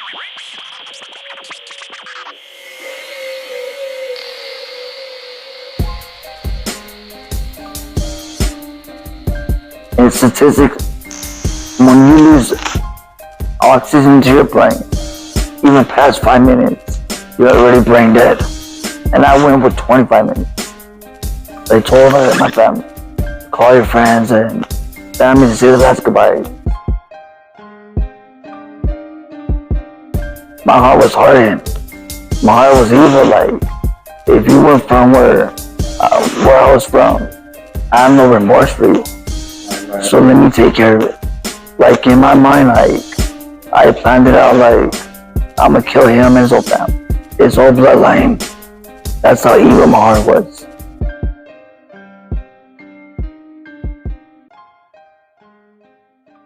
In statistics, when you lose oxygen to your brain, even past 5 minutes, you're already brain dead. And I went with 25 minutes. They told my family, call your friends and family to say the last goodbye. My heart was hardened. My heart was evil. Like, if you were from where I was from, I have no remorse for you. So let me take care of it. Like in my mind, like I planned it out. Like I'm gonna kill him and his whole family, his whole bloodline. That's how evil my heart was.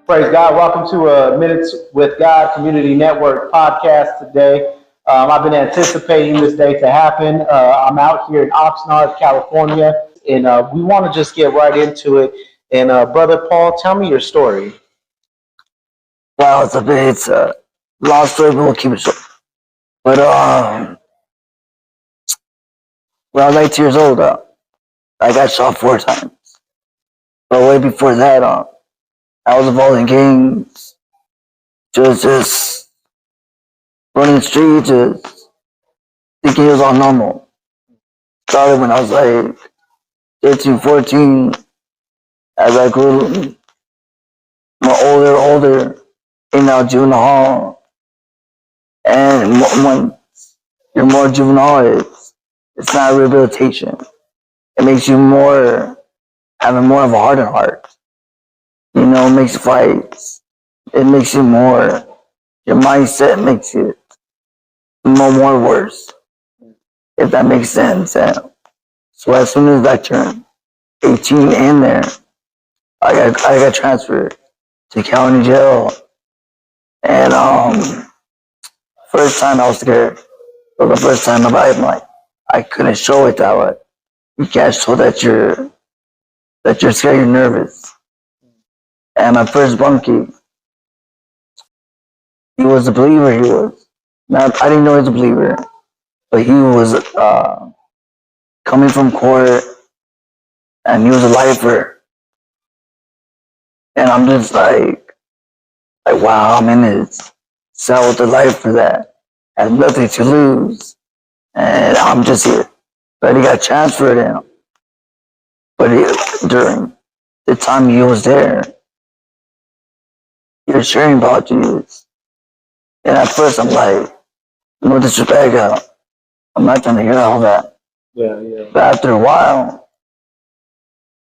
Praise God. Welcome to Minutes with God Community Network podcast today. I've been anticipating this day to happen. I'm out here in Oxnard, California, and we want to just get right into it. And Brother Paul, tell me your story. Wow, it's a long story, but we'll keep it short. But when I was 8 years old, I got shot 4 times. But way before that, I was involved in gangs, just running the streets, just thinking it was all normal. Started when I was like 13, 14. As I grew more older, in now juvenile hall. And when you're more juvenile, it's not rehabilitation. It makes you having more of a hardened heart. You know, it makes fights. It makes you more, your mindset makes it more worse. If that makes sense. And so as soon as I turned 18 in there, I got transferred to county jail. And first time I was scared. For the first time in my life, like I couldn't show it that way. You can't show that you're scared, you're nervous. And my first bunkie, he was a believer. He was. Now I didn't know he was a believer, but he was coming from court, and he was a lifer. And I'm just like wow, I'm in this cell with the life for that. I have nothing to lose, and I'm just here. But he got transferred in. But during the time he was there, he was sharing about Jesus. And at first I'm like, no disrespect, I'm not trying to hear all that. Yeah. But after a while,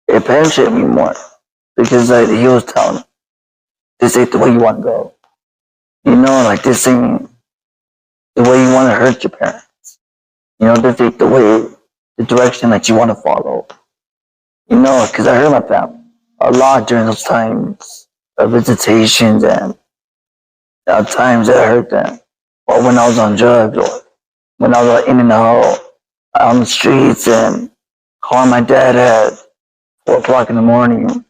it penetrated me more. Because he was telling me, this ain't the way you want to go. You know, like this ain't the way you want to hurt your parents. You know, this ain't the direction that you want to follow. You know, because I hurt my family a lot during those times of visitations and times that I hurt them. Or when I was on drugs, or when I was in and out on the streets and calling my dad at 4 o'clock in the morning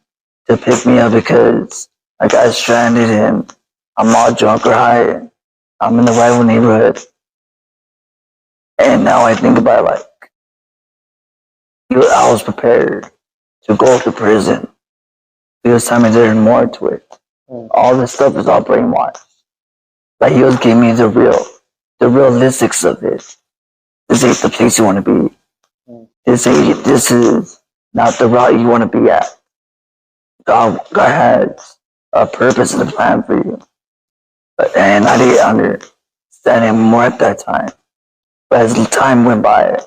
to pick me up because I got stranded and I'm all drunk or high. I'm in the rival neighborhood. And now I think about it like, I was prepared to go to prison. Because time there's more to it. All this stuff is all brainwashed. Like he was giving me the realistics of it. This ain't the place you want to be. This is not the route you want to be at. God has a purpose and a plan for you. And I didn't understand it more at that time. But as the time went by,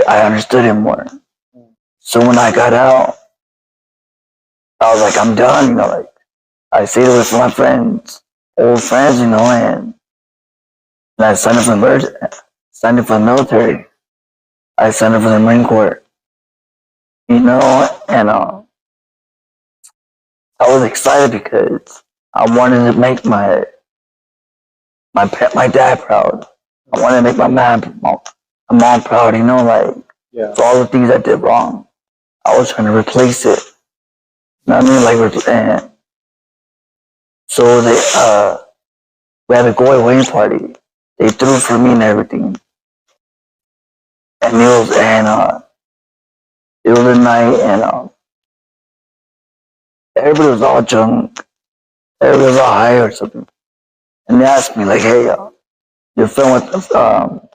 I understood it more. So when I got out, I was like, I'm done, you know, like I stayed with my friends, old friends, you know, and I signed up for the military. I signed up for the Marine Corps, you know, and I was excited because I wanted to make my dad proud. I wanted to make my mom proud, you know, like for all the things I did wrong. I was trying to replace it. You know what I mean? Like, and so we had a going away party. They threw for me and everything. And it was a night, and everybody was all drunk. Everybody was all high or something. And they asked me, like, hey, your friend with, one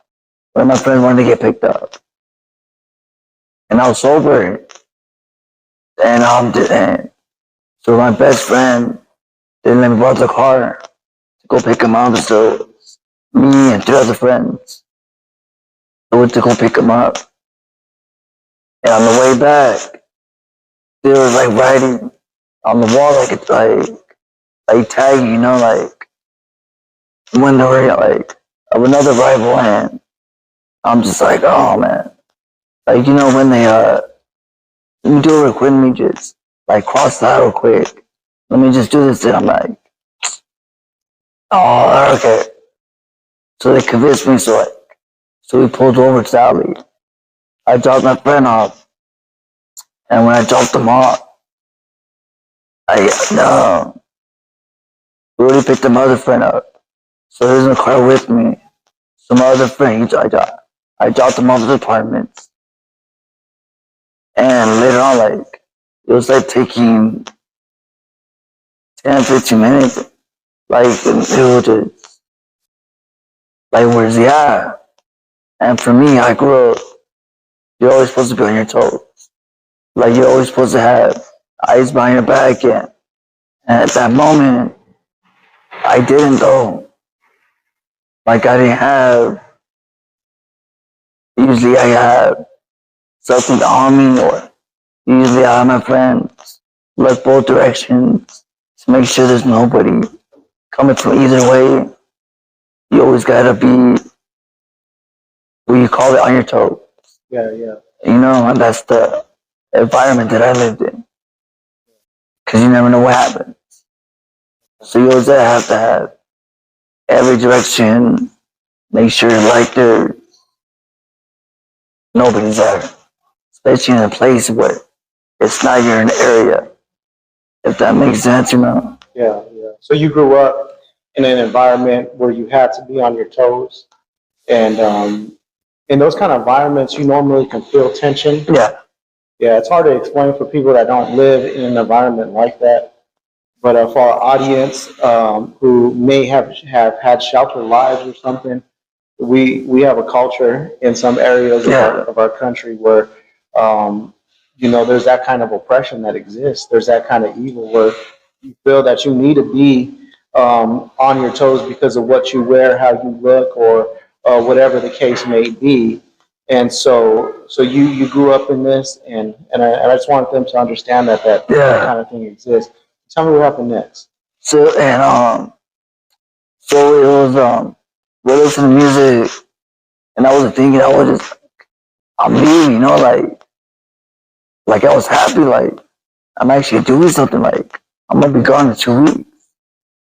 of my friends wanted to get picked up. And I was sober. And so my best friend didn't let me borrow the car to go pick him up. So me and 3 other friends went to go pick him up. And on the way back, they were like writing on the wall like it's like tagging, you know, like when they were like of another rival, and I'm just like, oh man, like you know when they let me do it real quick, let me just like cross that real quick, let me just do this, and I'm like, oh okay. So they convinced me, so we pulled over to Sally. I dropped my friend off, and when I dropped him off, we already picked my other friend up. So he was in the car with me. So my other friend, I dropped him off at the apartment. And later on, like, it was like taking 10, 15 minutes. Like, it was just, like, where's he at? And for me, I grew up, you're always supposed to be on your toes. Like, you're always supposed to have eyes behind your back. And at that moment, I didn't though. Like, I didn't have, usually I have something on me, or usually I have my friends look both directions to make sure there's nobody coming from either way. You always gotta be, what you call it, on your toes. Yeah, yeah. You know, and that's the environment that I lived in. Because you never know what happens. So you always have to have every direction, make sure like nobody's there. Especially in a place where it's not your area. If that makes sense, you know. Yeah, yeah. So you grew up in an environment where you had to be on your toes, and in those kind of environments, you normally can feel tension. Yeah. Yeah, it's hard to explain for people that don't live in an environment like that. But for our audience who may have had sheltered lives or something, we have a culture in some areas of our country where there's that kind of oppression that exists. There's that kind of evil where you feel that you need to be on your toes because of what you wear, how you look, or whatever the case may be. And so you grew up in this, and I just wanted them to understand that kind of thing exists. Tell me what happened next. So it was we listened to music, and I wasn't thinking. I was just I'm me, you know, like I was happy, like I'm actually doing something. Like I'm gonna be gone in 2 weeks.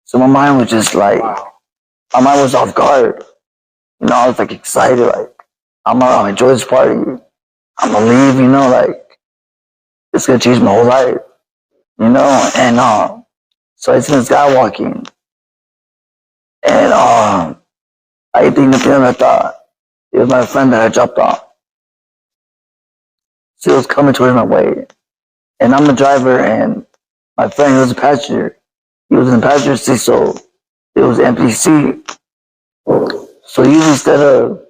So my mind was just like, my mind was off guard. You know, I was like excited, like I'm gonna enjoy this party. I'm gonna leave, you know, like it's gonna change my whole life, you know. And so I seen this guy walking, and I didn't think nothing of it. I thought it was my friend that I dropped off. So he was coming towards my way, and I'm the driver, and my friend was a passenger. He was in the passenger seat, so it was an empty seat. So usually instead of,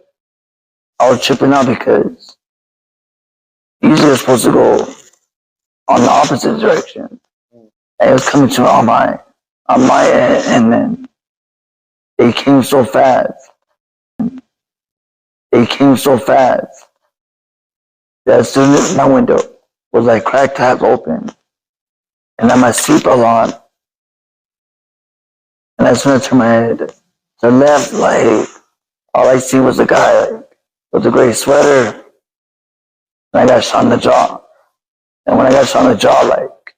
I was tripping out because usually it's supposed to go on the opposite direction. And it was coming to on my end, and then it came so fast. It came so fast that as soon as my window was like cracked half open, and I had my seatbelt on, and as soon as I turned my head to the left, like all I see was a guy with a gray sweater, and I got shot in the jaw. And when I got shot in the jaw, like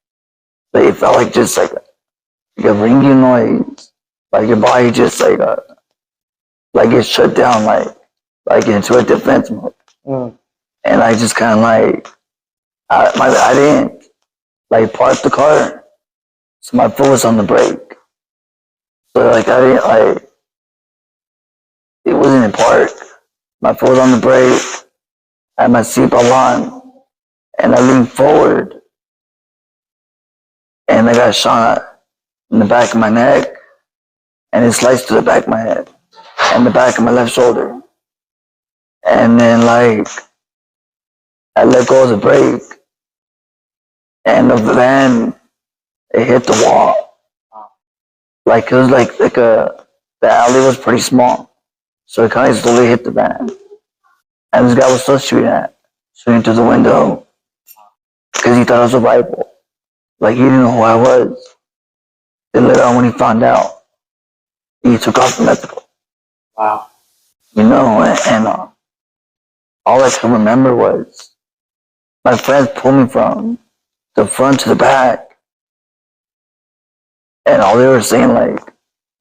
it felt like just like a ringing noise, like your body just like it shut down, like into a defense mode. And I just kind of like I didn't like park the car, so my foot was on the brake. So like I didn't like it wasn't in park. My foot was on the brake. I had my seatbelt on, and I leaned forward, and I got shot in the back of my neck, and it sliced to the back of my head and the back of my left shoulder. And then like I let go of the brake, and the van it hit the wall. Like it was like a the alley was pretty small, so it kind of slowly hit the van. And this guy was still shooting through the window because he thought I was a rival. Like he didn't know who I was. Then later on, when he found out, he took off the medical. Wow. You know, and all I can remember was my friends pulled me from the front to the back, and all they were saying, like,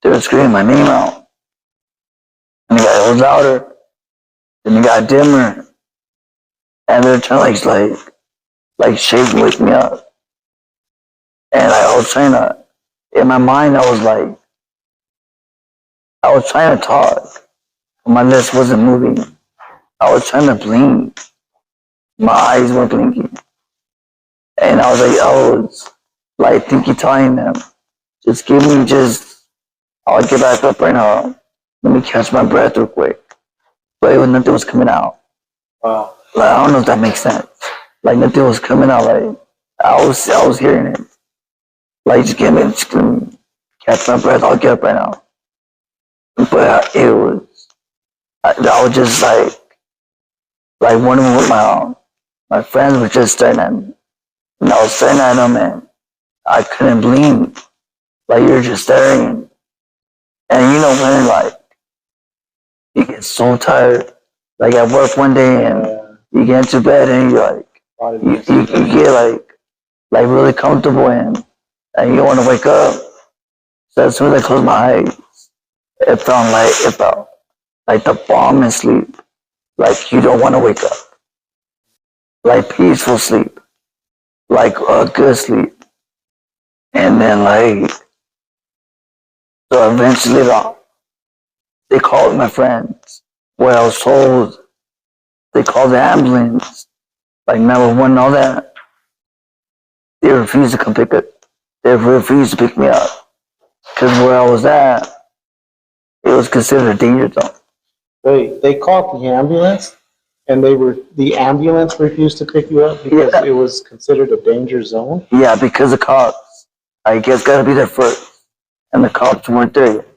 they were screaming my name out. And it was louder, then it got dimmer, and they were trying to like shake and wake me up. And I was trying to, in my mind, I was trying to talk, but my lips wasn't moving. I was trying to blink. My eyes weren't blinking. And I was thinking, telling them, just give me I'll get back up right now. Let me catch my breath real quick. But nothing was coming out. Wow. Like, I don't know if that makes sense. Like, nothing was coming out. Like, I was hearing it. Like, just give me, catch my breath. I'll get up right now. But I was just like wondering what my friends were just staring at me. And I was staring at them, and I couldn't blink. Like, you're just staring. And you know when, like, you get so tired. Like, at work one day, and you get into bed, and you're like, you get like really comfortable, and you don't want to wake up. So as soon as I closed my eyes, it felt like the bomb in sleep. Like, you don't want to wake up. Like, peaceful sleep. Like, a good sleep. And then, like, so eventually, they called my friends. Where I was told, they called the ambulance. Like, 911 and all that. They refused to come pick it. They refused to pick me up. Because where I was at, it was considered a danger zone. Wait, they called the ambulance, and the ambulance refused to pick you up because it was considered a danger zone? Yeah, because the cops, I guess, gotta be there first. And the cops weren't there yet.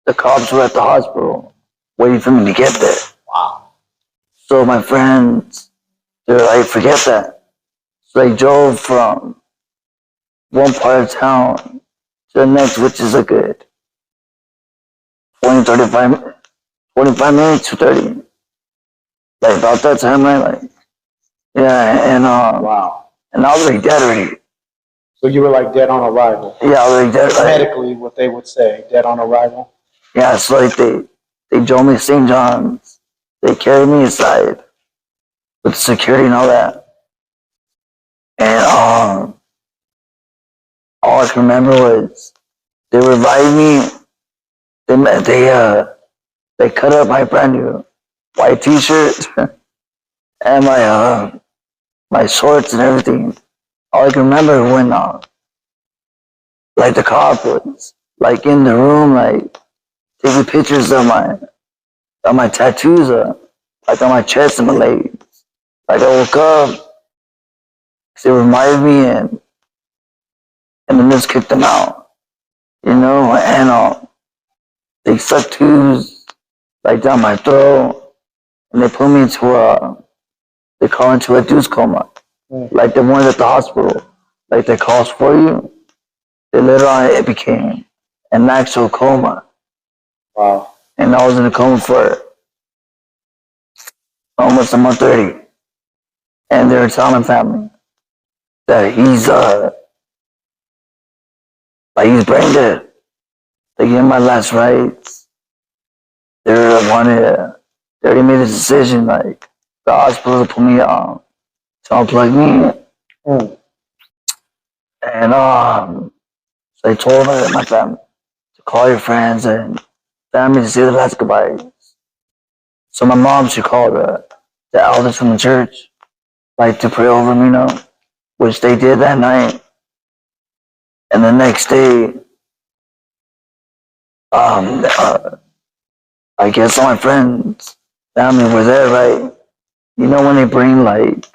The cops were at the hospital waiting for me to get there. Wow. So my friends, they were like, forget that. So they drove from one part of town to the next, which is a good 25 minutes to 30. Like, about that time, right? Like, yeah, and Wow. and I was already dead already. So you were like dead on arrival. Yeah, I was already dead. Medically, what they would say, dead on arrival. Yeah, so like they drove me to St. John's. They carried me inside with security and all that. And all I can remember was they revived me. They cut up my brand new white T-shirt and my shorts and everything. All I can remember when like the cop was like in the room, like taking pictures of my tattoos, like on my chest and my legs. Like, I woke up, they reminded me, and then just kicked them out, you know. And they sucked tubes like down my throat, and they put me they call into a deuce coma, like the ones at the hospital, like they calls for you. Then later on, it became an actual coma. Wow. And I was in a coma for almost a month already. And they were telling my family that he's brain dead. They gave him my last rites. They already made a decision, like the hospital to put me on, to unplug me. And so they told my family to call your friends and family to say the last goodbyes. So my mom, she called the elders from the church, like to pray over me, which they did that night. And the next day, I guess all my friends, family were there, right? You know when they bring like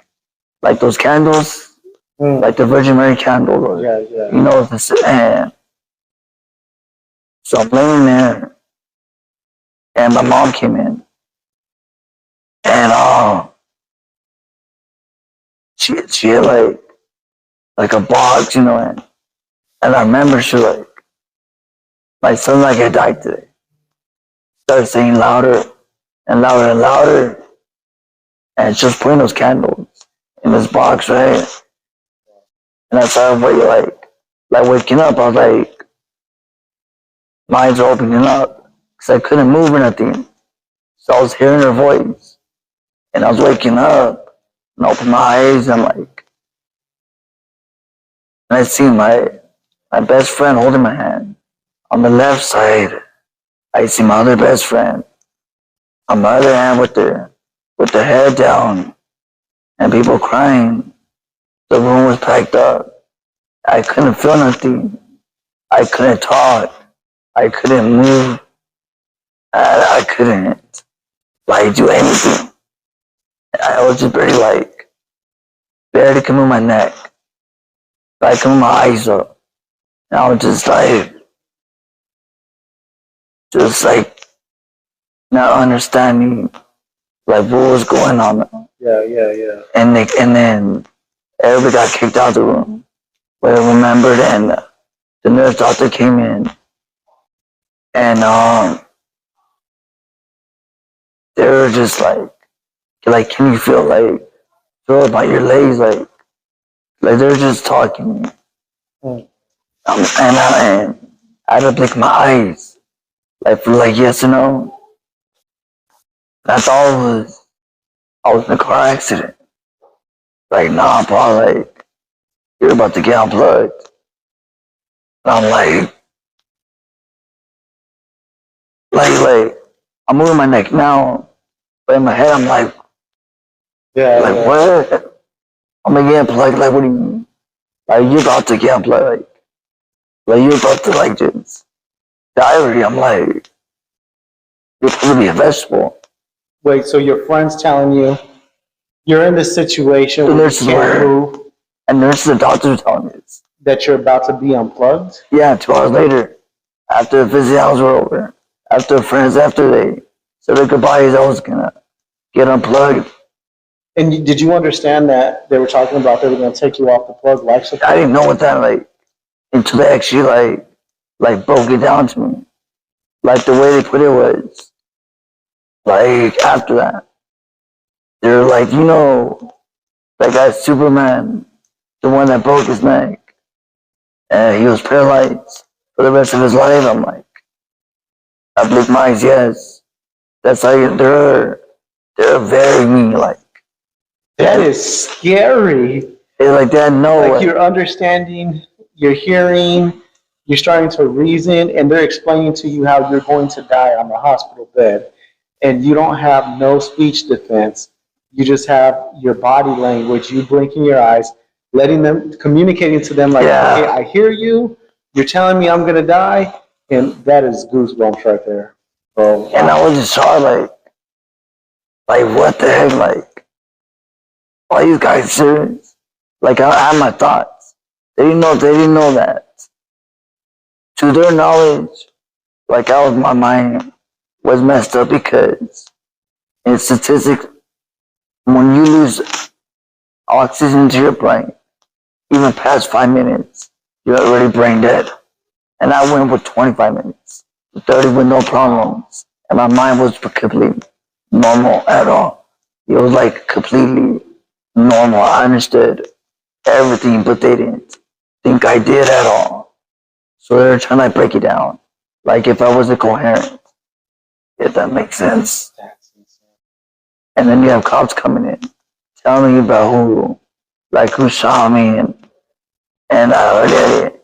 those candles, like the Virgin Mary candle, or and so I'm laying there, and my mom came in, and she had like a box, and I remember she was like, my son like had died today. Started saying louder and louder and louder, and just putting those candles in this box, right? And I started like waking up. I was like, my eyes are opening up because I couldn't move or nothing. So I was hearing her voice, and I was waking up and I opened my eyes. And and I seen my best friend holding my hand. On the left side, I see my other best friend. On my other hand, with their head down, and people crying. The room was packed up. I couldn't feel nothing. I couldn't talk. I couldn't move. I couldn't do anything. I was just barely could move my neck. I could move my eyes up. And I was just not understanding what was going on. Yeah. And then everybody got kicked out of the room. But I remembered, and the nurse doctor came in, and they were just like, can you feel about your legs, like they're just talking. And I had to blink my eyes, for yes or no. That's all I was in a car accident. Like, nah, bro, you're about to get unplugged. And I'm I'm moving my neck now, but in my head, I'm what? I'm gonna get unplugged, what do you mean? You're about to get unplugged, you're about to, just die already. I'm you're supposed to be a vegetable. Wait, so your friend's telling you you're in this situation where you can't move, and nurses and doctors are telling me this. That you're about to be unplugged? Yeah, 2 hours later, after the busy hours were over, after they said their goodbyes, I was gonna get unplugged. And did you understand that they were talking about they were gonna take you off the plug life support? I didn't know what that until they actually broke it down to me. The way they put it was after that, they were that guy Superman, the one that broke his neck, and he was paralyzed for the rest of his life. I'm I blinked my eyes, yes. That's how they're very mean, that is scary. They're that, no. You're understanding, you're hearing, you're starting to reason, and they're explaining to you how you're going to die on the hospital bed, and you don't have no speech defense. You just have your body language, you blinking your eyes, letting them, communicating to them okay, I hear you, you're telling me I'm going to die, and that is goosebumps right there. Bro. And I was just shocked, what the heck, are you guys serious? I had my thoughts. They didn't know that. To their knowledge, my mind was messed up because in statistics, when you lose oxygen to your brain, even past 5 minutes, you're already brain dead. And I went with 25 minutes, 30 with no problems. And my mind was completely normal at all. It was completely normal. I understood everything, but they didn't think I did at all. So they were trying to break it down. If I wasn't coherent. If that makes sense. And then you have cops coming in, telling me about who shot me, and I already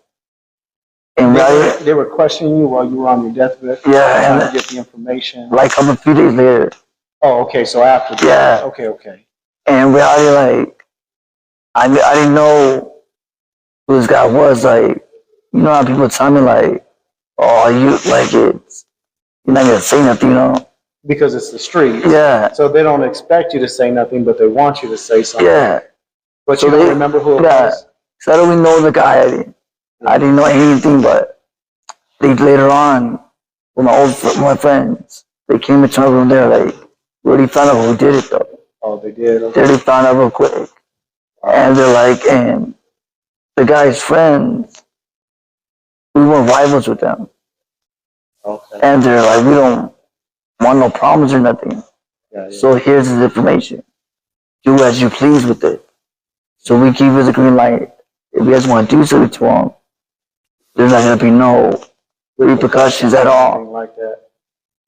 And right, They were questioning you while you were on your deathbed. yeah, Trying to and get the information. like a few days later, Oh, okay. So after that. yeah. Okay. And in reality, like I didn't know who this guy was. Like, you know how people tell me like, oh, you like it's you're not gonna say nothing, you know? Because it's the streets. Yeah, So they don't expect you to say nothing, but they want you to say something. yeah. But So you don't they- remember who it yeah. was? So I don't even know the guy. I didn't know anything, but they later on, with my friends, they came into my room there, like, we already found out who did it though. Oh, they did. They Okay. already found out real quick. And they're like, and the guy's friends, we were rivals with them. Okay. And they're like, we don't want no problems or nothing. Yeah. So here's his information. Do as you please with it. So we give you the green light. If you guys want to do something to him, there's not gonna be no repercussions at all. Anything like that.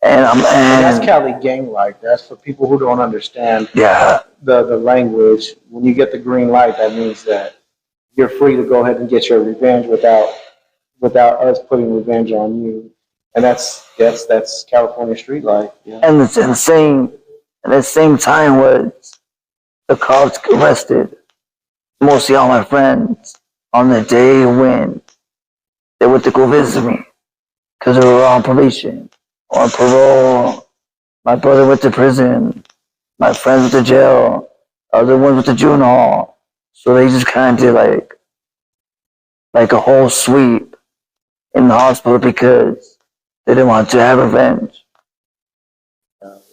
And And that's and Cali gang like. That's for people who don't understand yeah, the language. When you get the green light, that means that you're free to go ahead and get your revenge without us putting revenge on you. And that's California street life. Yeah. and it's insane. And at the same time was the cops arrested mostly all my friends on the day when they went to go visit me because they were on probation or parole. My brother went to prison. My friends went to jail. Other ones went to juvenile hall. So they just kind of did like a whole sweep in the hospital because they didn't want to have revenge.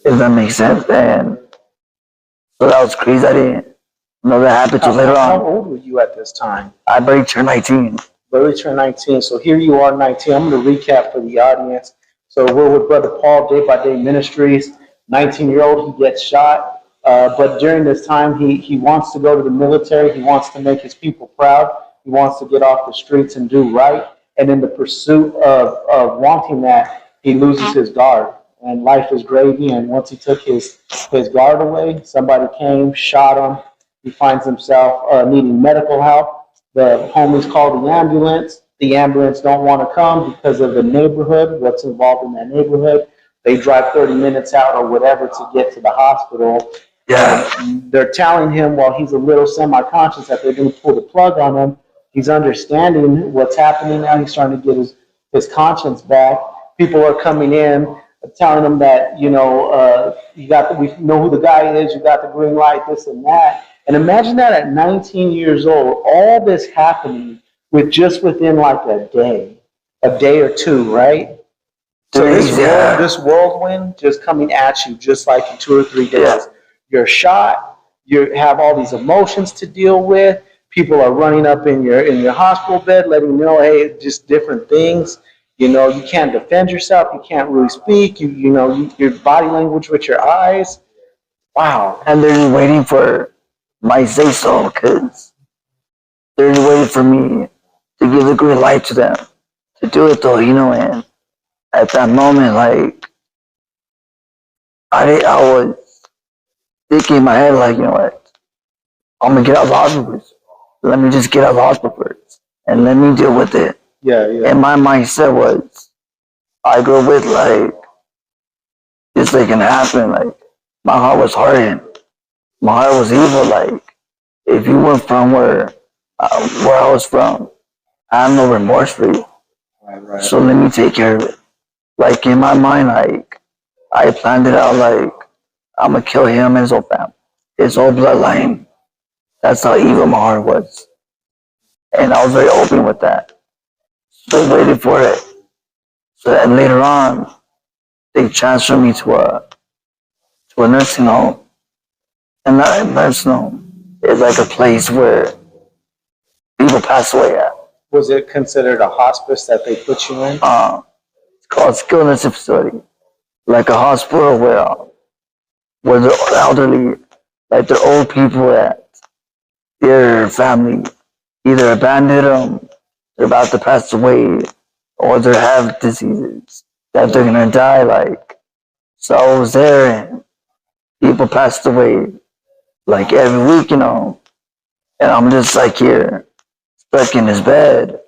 If that makes sense. And so that was crazy. I didn't know that happened till later How on. old were you at this time? I barely turned 19. Barely turned 19. So here you are, 19. I'm going to recap for the audience. So we're with Brother Paul, Day by Day Ministries. 19-year-old, he gets shot. But during this time, he wants to go to the military. He wants to make his people proud. He wants to get off the streets and do right. And in the pursuit of wanting that, he loses his guard. And life is gravy. And once he took his guard away, somebody came, shot him. He finds himself needing medical help. The homies call the ambulance. The ambulance don't want to come because of the neighborhood, what's involved in that neighborhood. They drive 30 minutes out or whatever to get to the hospital. Yeah. They're telling him while he's a little semi-conscious that they're going to pull the plug on him. He's understanding what's happening now. He's trying to get his conscience back. People are coming in telling him that, we know who the guy is, you got the green light, this and that. And imagine that at 19 years old, all this happening within like a day or two, right? So this whirlwind just coming at you just like in 2 or 3 days. Yeah. You're shot, you have all these emotions to deal with, people are running up in your hospital bed, letting you know, hey, just different things. You can't defend yourself, you can't really speak, your body language with your eyes. Wow. And they're just waiting for my say so because they're just waiting for me to give the green light to them to do it though, and at that moment, like, I was thinking in my head, like, you know what, I'm gonna get out of the hospital first. Let me just get out of the hospital first and let me deal with it. Yeah. And my mindset was, I go with like, this ain't gonna happen. Like, my heart was hardened. My heart was evil. Like, if you went from where I was from, I have no remorse for you. Right. So let me take care of it. Like, in my mind, like, I planned it out like, I'm gonna kill him and his whole family, his whole bloodline. That's how evil my heart was. And I was very open with that. So I waited for it. So then later on, they transferred me to a nursing home. And that nursing home is like a place where people pass away at. Was it considered a hospice that they put you in? It's called skilled nursing facility. Like a hospital where the elderly, like the old people that their family either abandoned them, they're about to pass away, or they have diseases that they're gonna die. Like, so I was there and people passed away like every week, and I'm just like here, stuck in this bed.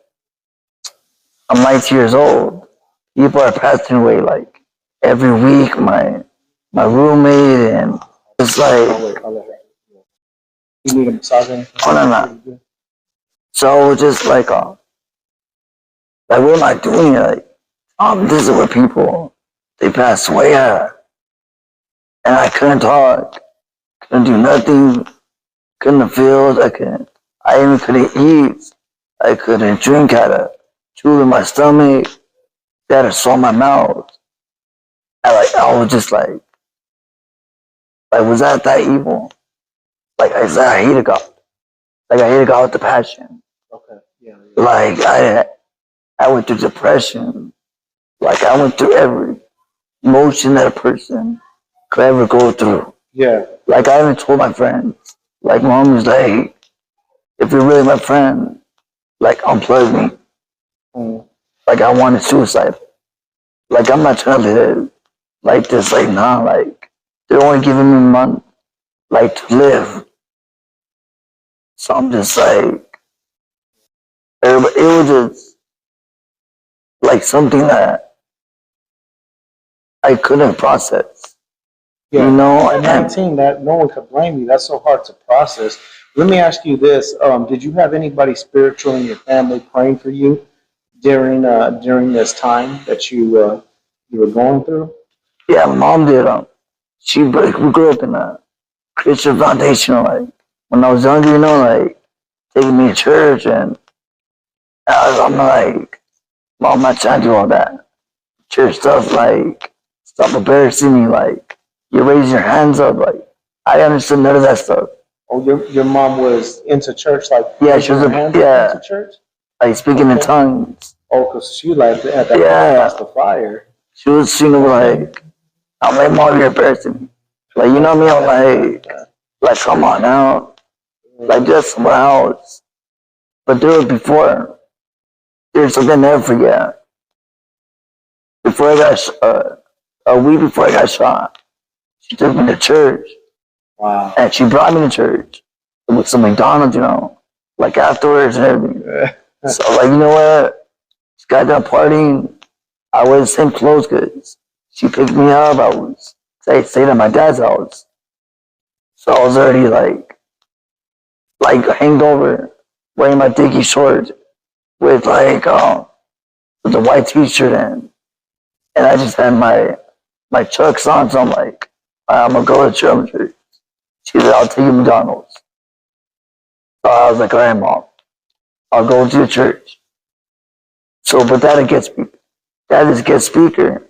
I'm 19 years old. People are passing away like every week. My roommate and it's like, I'll let her. You need a massage or anything? oh no, no. So just like what am I doing? Like, this is where people they pass away at, and I couldn't talk, couldn't do nothing, couldn't feel. I even couldn't eat. I couldn't drink. Had a tool in my stomach. They had a saw in my mouth. I was just like, was that evil? Like I said, I hated God. Like I hated God with the passion. Okay. Yeah. Like I went through depression. Like I went through every emotion that a person could ever go through. Yeah. Like I even told my friends. Like mom was like, if you're really my friend, like unplug me. Like I wanted suicide. Like I'm not trying to live like this. Like nah. Like they're only giving me money like to live. So I'm just like, it was just like something that I couldn't process. Yeah. You know, At 19, that no one could blame you. That's so hard to process. Let me ask you this: did you have anybody spiritual in your family praying for you during this time that you were going through? yeah, my mom did. We grew up in a Christian foundation. Like when I was younger, you know, like taking me to church, and I'm like, mom, I'm not trying to do all that church stuff. Like, stop embarrassing me. Like, you're raising your hands up. Like, I understood none of that stuff. Oh, your mom was into church, like Yeah, raising her hands yeah, into church. like speaking in Okay. tongues. Oh, because she like at that Yeah. Pentecostal fire. She was, like, I'm like, mom, you're embarrassing me. Like, you know me. I'm like, come on now. Like, just somewhere else. But there was before. There's something I never forget. Before I got, a week before I got shot, she took me to church. Wow. And she brought me to church with some McDonald's, you know, like afterwards and everything. So, like, you know what? She got done partying. I was the same clothes because she picked me up. I was stayed at my dad's house. So I was already like hanged over, wearing my Dickie shorts with with a white t-shirt and I just had my Chucks on. So I'm like, I'm gonna go to church. She said, I'll take you to McDonald's. So I was like, all right, mom, I'll go to the church. So, but that is a guest speaker.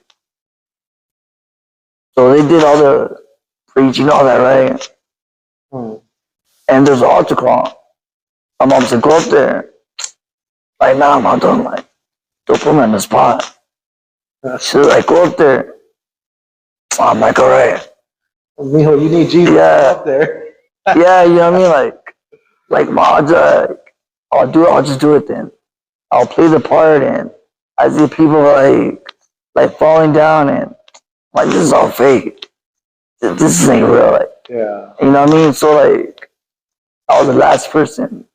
So they did all the preaching, all that, right? And there's an altar call. My mom said, go up there. Like, nah, mom, don't put me on the spot. She said, like, go up there. I'm like, all right. Mijo, you need Jesus Yeah. up there. Yeah, you know what I mean? Like, mom, I'll just do it then. I'll play the part and I see people like falling down and like, this is all fake. This ain't real. Like, Yeah. you know what I mean? So like, I was the last person.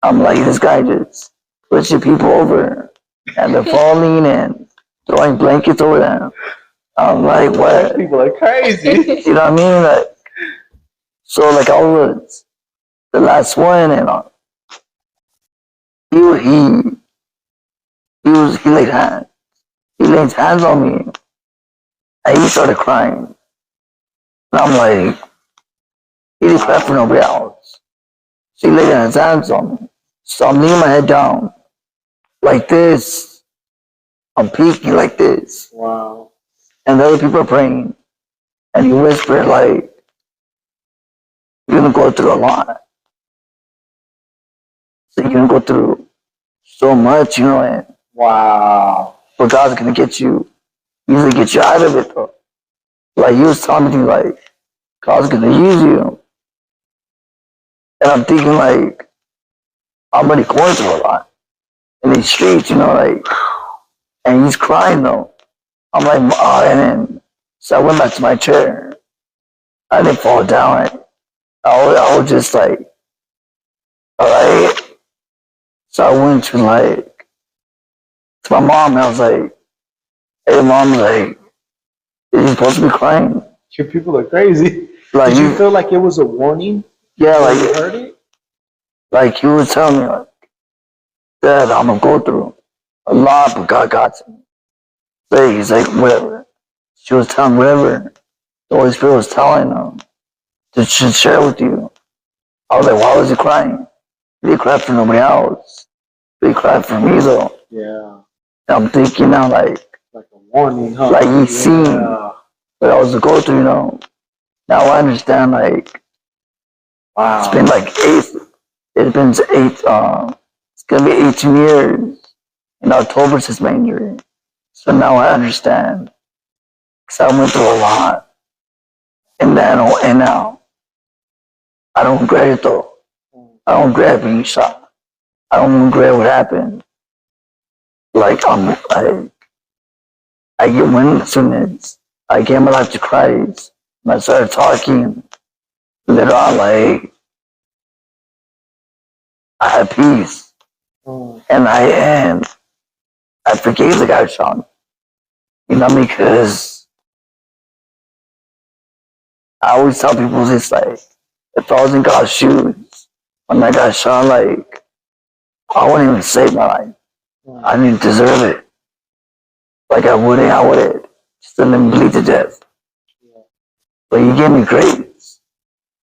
I'm like, this guy just pushing people over and they're falling and throwing blankets over them. I'm like, what? People are crazy. You know what I mean? Like, so like I was the last one and he he laid hands. He laid hands on me and he started crying. And I'm like, he didn't cry for nobody else. So he laid his hands on me. So I'm leaning my head down like this. I'm peeking like this. Wow. And the other people are praying. And he whispered like, you're gonna go through a lot. So you're gonna go through so much, you know, and Wow. but God's gonna get you, he's gonna get you out of it though. Like he was telling me like, God's gonna use you. And I'm thinking like, I'm already going through a lot in these streets, you know, like, and he's crying though. I'm like, and then, so I went back to my chair. I didn't fall down. I was just like, all right. So I went to to my mom, and I was like, "Hey, mom, like, is he supposed to be crying?" Your people are crazy. Like, Did you feel like it was a warning yeah, when you like, heard it? he was telling me, like, Dad, I'm gonna go through a lot, but God got me. So he's like, whatever. She was telling whatever the Holy Spirit was telling him to share with you. I was like, why was he crying? Did he cry for nobody else? Did he cry for me though? Yeah. And I'm thinking now, like a warning, huh? Like he's seen what I was to go through, Now I understand, like, Wow. it's been like it's gonna be 18 years in October since my injury. So now I understand. Because I went through a lot. And now, I don't regret it though. I don't regret being shot. I don't regret what happened. Like, I get when as soon as I gave my life to Christ, and I started talking, later on, like, I had peace. And I forgave the guy who shot me. You know, because I always tell people this, like, if I was in God's shoes, when I got shot, like, I wouldn't even save my life. I didn't deserve it. Like, I would just let me bleed to death. But you gave me grace.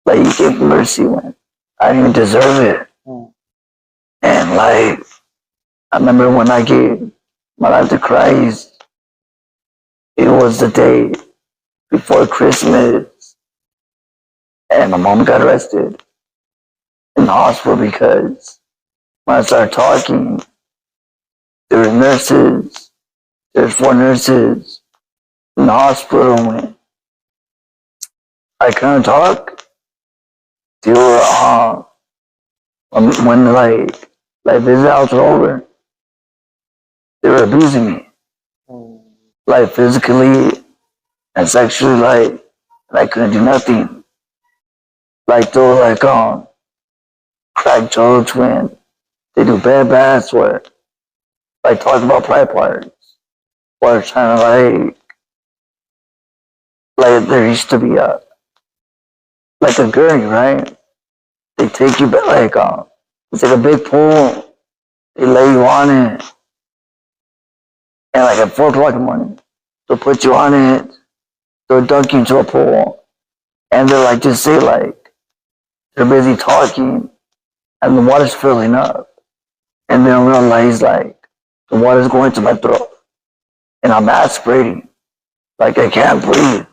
Like, you gave me mercy when I didn't even deserve it. And, like, I remember when I gave my life to Christ, it was the day before Christmas, and my mom got arrested in the hospital because when I started talking, there were nurses, there's 4 nurses in the hospital. When I couldn't talk, they were, when visit hours were over, they were abusing me, like physically and sexually, like, and I couldn't do nothing. Like, they were like, crack jokes when they do bad baths, where, like, talk about pride parts, or trying to, like there used to be like a gurney, right? They take you back, it's like a big pool. They lay you on it, and like at 4 o'clock in the morning, they'll put you on it. They'll dunk you into a pool, and they're like, just say, like, they're busy talking, and the water's filling up, and then realize, like, the water's going to my throat, and I'm aspirating, like I can't breathe,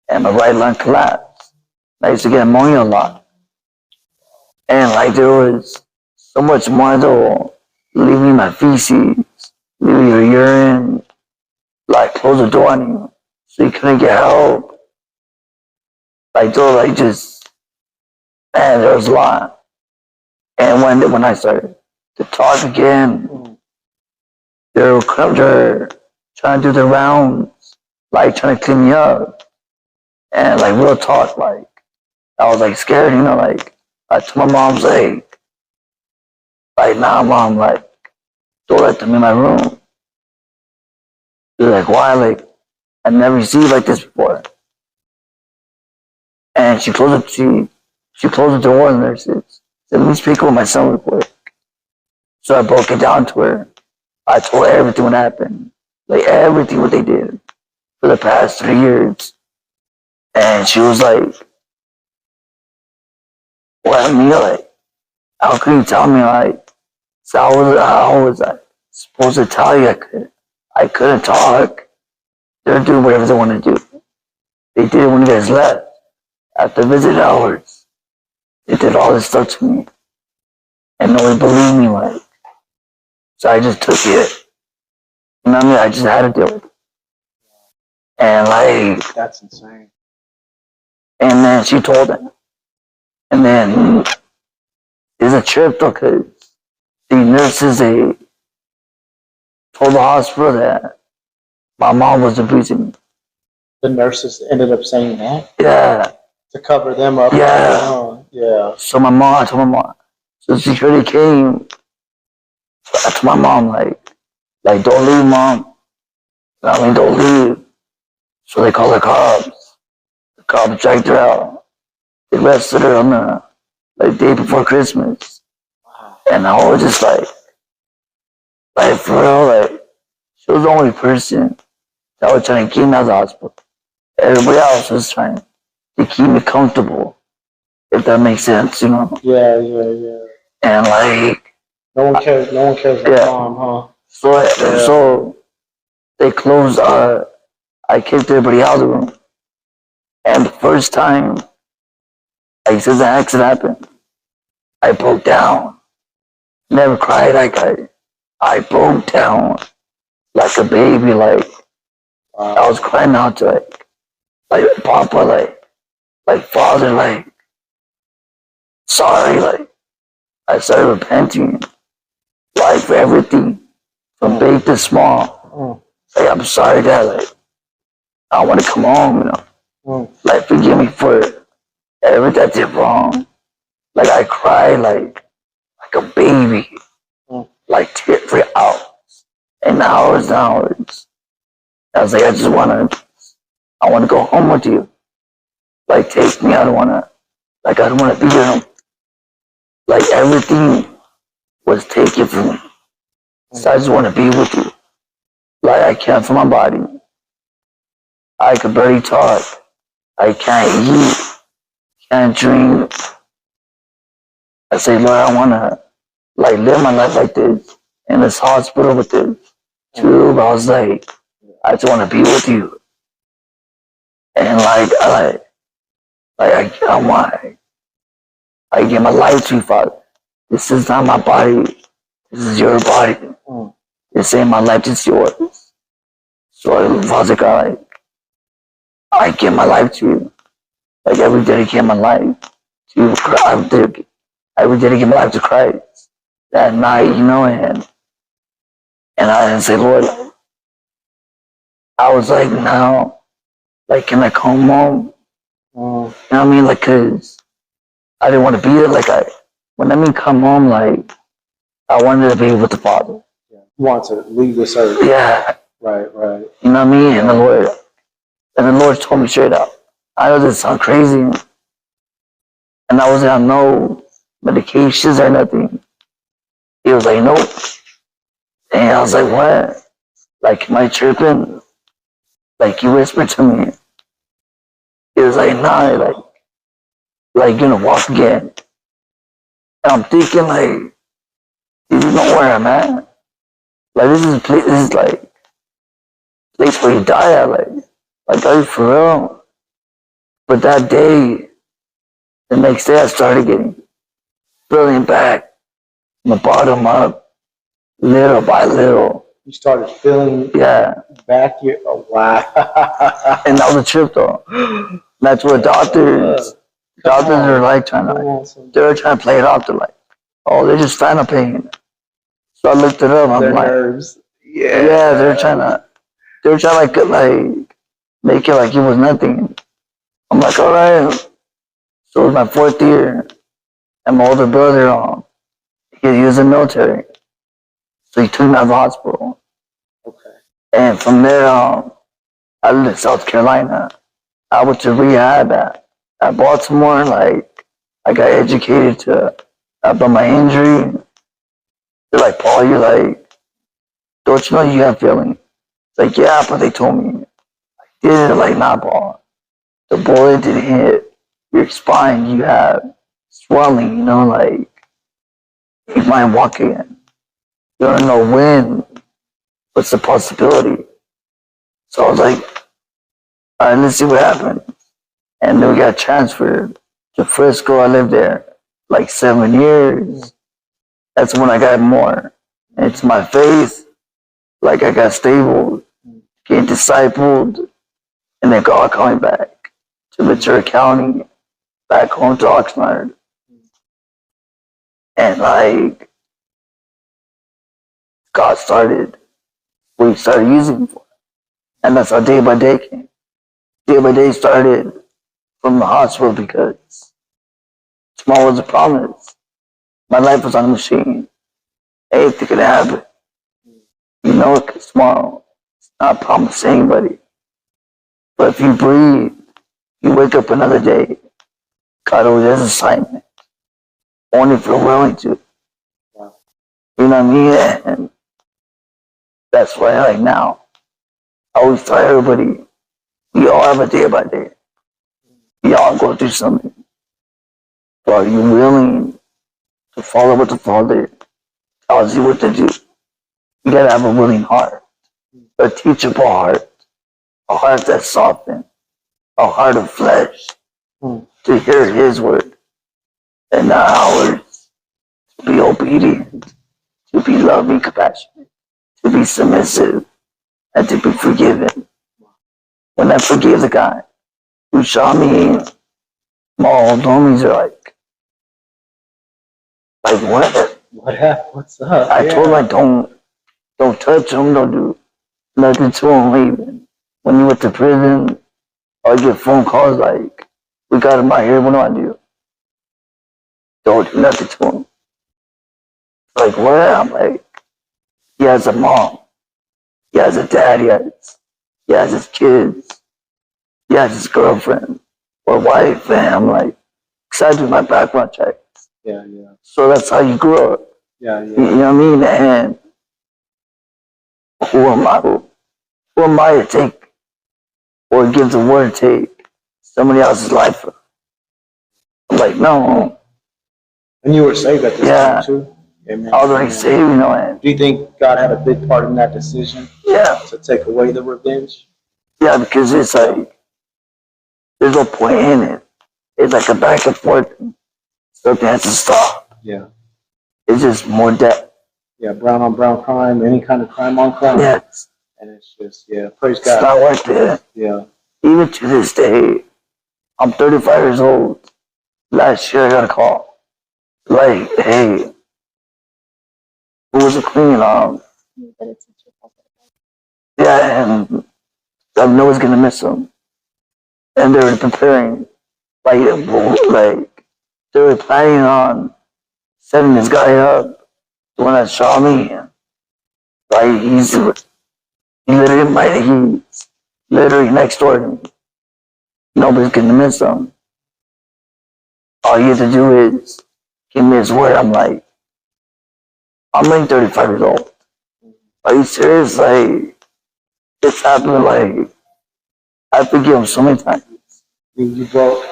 and my right lung collapsed. I used to get pneumonia a lot, and like there was so much more though, leaving my feces, leaving your urine, like close the door on you, so you couldn't get help. Like though, like just, man, there was a lot. And when I started to talk again, they were trying to do the rounds, like trying to clean me up, and like real talk, like I was like scared, like I told my mom's like nah, mom, like don't let them in my room. They're like, why? Like, I've never seen you like this before. And she closed the door, and there said, let me speak with my son real quick. So I broke it down to her. I told her everything what happened, like everything what they did for the past 3 years. And she was like, what? Me, like, how could you tell me, like, so how was I supposed to tell you? I couldn't talk. They're doing whatever they want to do. They did it when you guys left. After visit hours, they did all this stuff to me. And nobody believed me, like. So I just took it. You know what I mean? I just had to deal with it. And like. That's insane. And then she told him. And then there's a trip though, because the nurses, they told the hospital that my mom was abusing me. The nurses ended up saying that? Yeah. To cover them up? Yeah. Yeah. So I told my mom. So security came. So I told my mom, like, Like, don't leave, mom. I mean, don't leave. So they called the cops. The cops dragged her out. They arrested her on the day before Christmas. And I was just like for real, like she was the only person that was trying to keep me out of the hospital. Everybody else was trying to keep me comfortable, if that makes sense, you know. Yeah, yeah, yeah. And like no one cares. No one cares about mom, huh? So they closed. I kicked everybody out of the room, and the first time, like since the accident happened, I broke down. Never cried. I broke down like a baby. Like I was crying out to like Papa, like Father, like sorry, like I started repenting, like for everything, from big to small. Like I'm sorry, Dad. Like I want to come home, you know. Like forgive me for everything I did wrong. Like I cried like a baby, like tear for hours and hours and hours. I was like, I want to go home with you. Like take me. I don't wanna be here. Like everything was taken from me. So I just want to be with you. Like I can't feel my body. I could barely talk. I can't eat. Can't drink. I say, Lord, I wanna like live my life like this in this hospital with this tube. I was like, I just want to be with you. And I give my life to you, Father. This is not my body. This is your body. This ain't my life. This is yours. So, Father God, I give my life to you. Like I would dedicate my life to you. I would dedicate my life to Christ that night, you know, and I didn't say, Lord, I was like, now, like, can I come home? You know what I mean? Like, cause I didn't want to be there. Like, when I mean come home, like, I wanted to be with the Father. Yeah. You want to leave this earth. Yeah. Right. You know what I mean? And the Lord told me straight up. I know this sounds crazy, and I wasn't on no medications or nothing. He was like, nope. And I was like, what? Like, am I tripping? Like, he whispered to me. He was like, nah, like you're gonna walk again. And I'm thinking, like, do you know where I'm at? Like, this is like place where you die at, like, are you for real? But that day, the next day, I started getting feeling back from the bottom up, little by little. You started feeling back here. Oh wow! And that was a trip, though. That's what doctors are like they're trying to play it off. They're like, oh, they're just trying to pain. So I looked it up. I'm like, nerves. Yeah, they're trying like make it like it was nothing. I'm like, all right. So it was my 4th year, and my older brother, he was in the military, so he took me out of the hospital. Okay. And from there, I lived in South Carolina. I went to rehab at Baltimore. Like, I got educated about my injury. They're like, Paul, you're like, don't you know you have feelings? It's like, yeah, but they told me. I did it. Like, nah, Paul. The bullet didn't hit your spine. You have swelling, you know, like, you might walk again. You don't know when. What's the possibility? So I was like, all right, let's see what happened. And then we got transferred to Frisco. I lived there like 7 years. That's when I got more into my faith. Like I got stable, getting discipled, and then God coming back to Ventura County, back home to Oxnard. And like God started, we started using me for. And that's how day by day came. Day by day started from the hospital because tomorrow was a promise. My life was on a machine. Anything could happen. You know, because tomorrow, it's not promised to anybody. But if you breathe, you wake up another day, God always has assignment. Only if you're willing to. Wow. You know what I mean? And that's why, like now, I always tell everybody, we all have a day by day. We all go through something. But are you willing to follow what the Father tells you what to do? You gotta have a willing heart, a teachable heart, a heart that's softened, a heart of flesh to hear His word and not ours. To be obedient, to be loving, compassionate, to be submissive, and to be forgiven. When I forgive the guy who shot me, my old homies are like what? What happened? What's up? I told him, like, don't touch him, don't do nothing to him. Even when you went to prison, I get phone calls like, we got him out here, what do I do? Don't do nothing to him. Like, what? I'm like, he has a mom, he has a dad, he has his kids, he has his girlfriend or wife, and I'm like, because I do my background check. Yeah. So that's how you grow up. Yeah. You know what I mean? And who am I to take or give the word to take somebody else's life? I'm like, no. And you were saved at this time too? Amen. I was already saved, you know. And do you think God had a big part in that decision? Yeah. To take away the revenge? Yeah, because it's like, there's no point in it. It's like a back and forth. Something has to stop. Yeah. It's just more death. Yeah, brown on brown crime, any kind of crime on crime. Yes. And it's just, praise God. It's not worth it. Yeah. Even to this day, I'm 35 years old. Last year I got a call. Like, hey, who was it clean? Yeah, and I know it's gonna miss him. And they were preparing, like they were planning on setting this guy up, the one that shot me. Like he's literally next door to me. Nobody's gonna miss him. All you have to do is give me his word. I'm like, I'm like 35 years old. Are you serious? Like, it's happened. Like, I forgive him so many times. You broke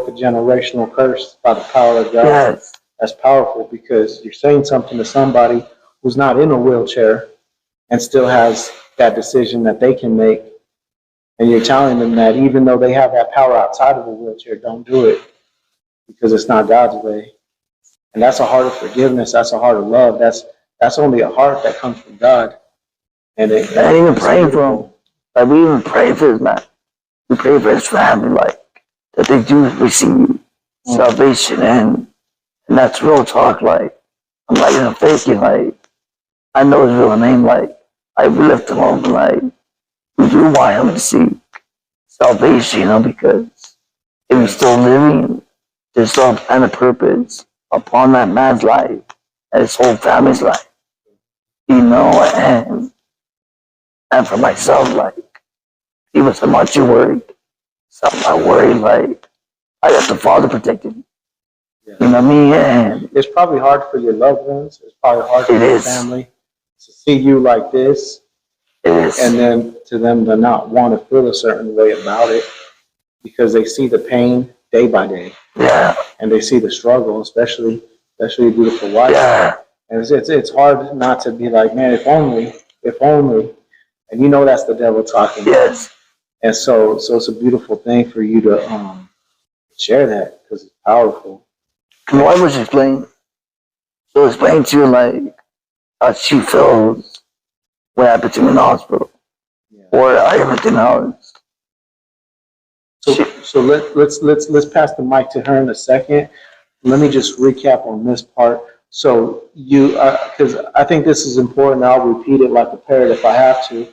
a generational curse by the power of God. Yes. That's powerful because you're saying something to somebody who's not in a wheelchair and still has that decision that they can make. And you're telling them that even though they have that power outside of a wheelchair, don't do it because it's not God's way. And that's a heart of forgiveness. That's a heart of love. That's only a heart that comes from God. And I ain't even praying for him. Like, we even pray for his man. We pray for his family, like, that they do receive salvation. And that's real talk. Like, I'm not even faking. Like, I know his real name. Like, I lift him up. Like, we do want him to see salvation, you know, because if he's still living, there's some kind of purpose upon that man's life and his whole family's life, you know. And for myself, like, even so much you worried, something I worry, like, I got the Father protecting me. You know what I mean? And it's probably hard for your loved ones. It's probably hard for your family to see you like this. It is. And then to them to not want to feel a certain way about it because they see the pain day by day. Yeah. And they see the struggle, especially your beautiful wife. Yeah. And it's hard not to be like, man, if only. And you know that's the devil talking. Yes. And so it's a beautiful thing for you to share that because it's powerful. And why was she explain? So explain to you, like, how she feels what happened to me in the hospital. Yeah. Or everything else. So let's pass the mic to her in a second. Let me just recap on this part. So you, because I think this is important. I'll repeat it like a parrot if I have to.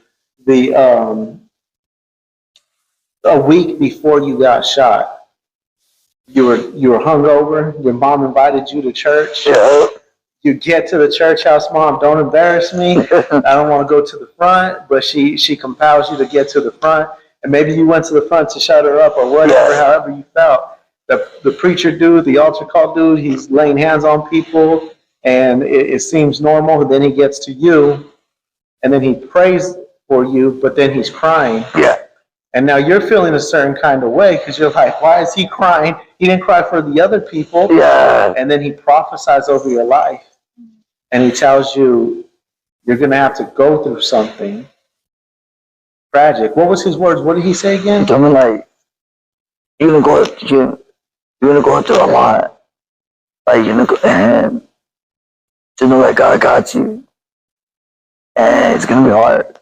A week before you got shot, you were hungover. Your mom invited you to church. Yeah. you get to the church house, Mom, don't embarrass me. I don't want to go to the front, but she compels you to get to the front. And maybe you went to the front to shut her up or whatever, Yeah. however you felt. The preacher dude, the altar call dude, he's laying hands on people and it seems normal. Then he gets to you and then he prays for you, but then he's crying. Yeah. And now you're feeling a certain kind of way because you're like, why is he crying? He didn't cry for the other people. Yeah. And then he prophesies over your life. And he tells you you're going to have to go through something tragic. What was his words? What did he say He again? told me like, you're gonna go through a lot. Like you're gonna go, and to know that God got you. And it's gonna be hard.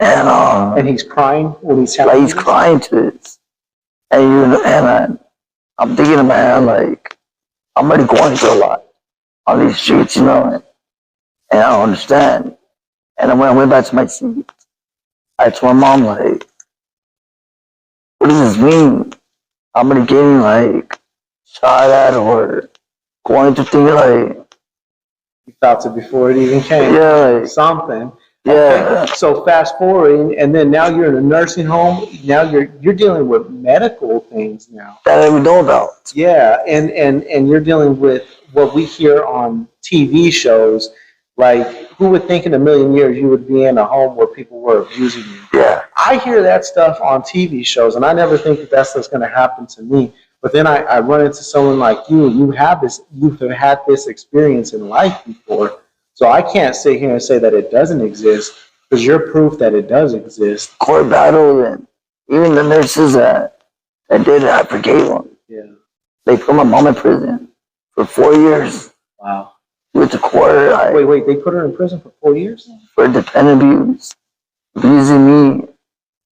And he's crying when he's telling like you he's this? crying to this. And I'm thinking in my head like I'm already going through a lot on these streets, and I don't understand. And then when I went back to my seat, I told my mom like, what does this mean? I'm already getting like shot at or going through things like, You felt it before it even came. yeah, like, Something. yeah. Okay. So fast forwarding, and then now you're in a nursing home. Now you're dealing with medical things now. That I didn't know about. Yeah, and you're dealing with what we hear on TV shows. Like, who would think in a million years you would be in a home where people were abusing you? Yeah. I hear that stuff on TV shows, and I never think that that's what's going to happen to me. But then I run into someone like you. You've had this experience in life before. So I can't sit here and say that it doesn't exist because you're proof that it does exist. Court battle, and even the nurses that did it, I forgave them. Yeah. They put my mom in prison for 4 years Wow. with the court Wait. They put her in prison for 4 years? for dependent abuse, abusing me,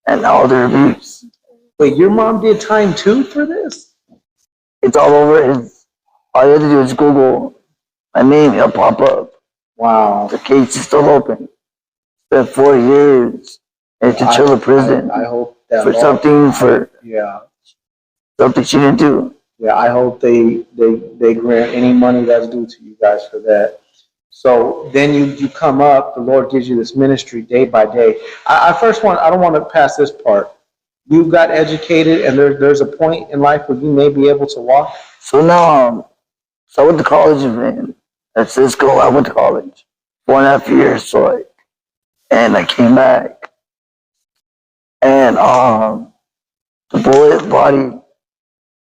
and all their abuse. Wait, your mom did time too for this? It's all over. All you have to do is Google my name, it'll pop up. Wow. The case is still open. Spent 4 years in Chinchilla prison I hope that for something she didn't do. Yeah, I hope they grant any money that's due to you guys for that. So then you come up, the Lord gives you this ministry day by day. I don't want to pass this part. You got educated and there's a point in life where you may be able to walk. So now, I went to college at Cisco. I went to college 4.5 years, and I came back, and the bullet body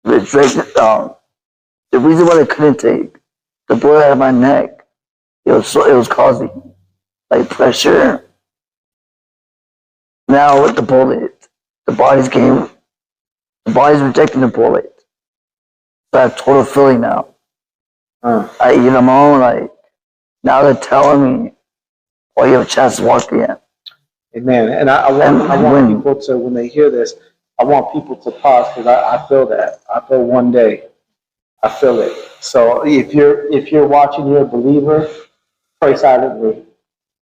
restricted. The reason why they couldn't take the bullet out of my neck, it was causing like pressure. Now with the bullet, the body's rejecting the bullet. So I have total feeling now. I eat them all, like, now they're telling me, oh, you have a chance to walk again. Amen. And I want people to, when they hear this, I want people to pause because I feel that. I feel one day. I feel it. So if you're watching, you're a believer, pray silently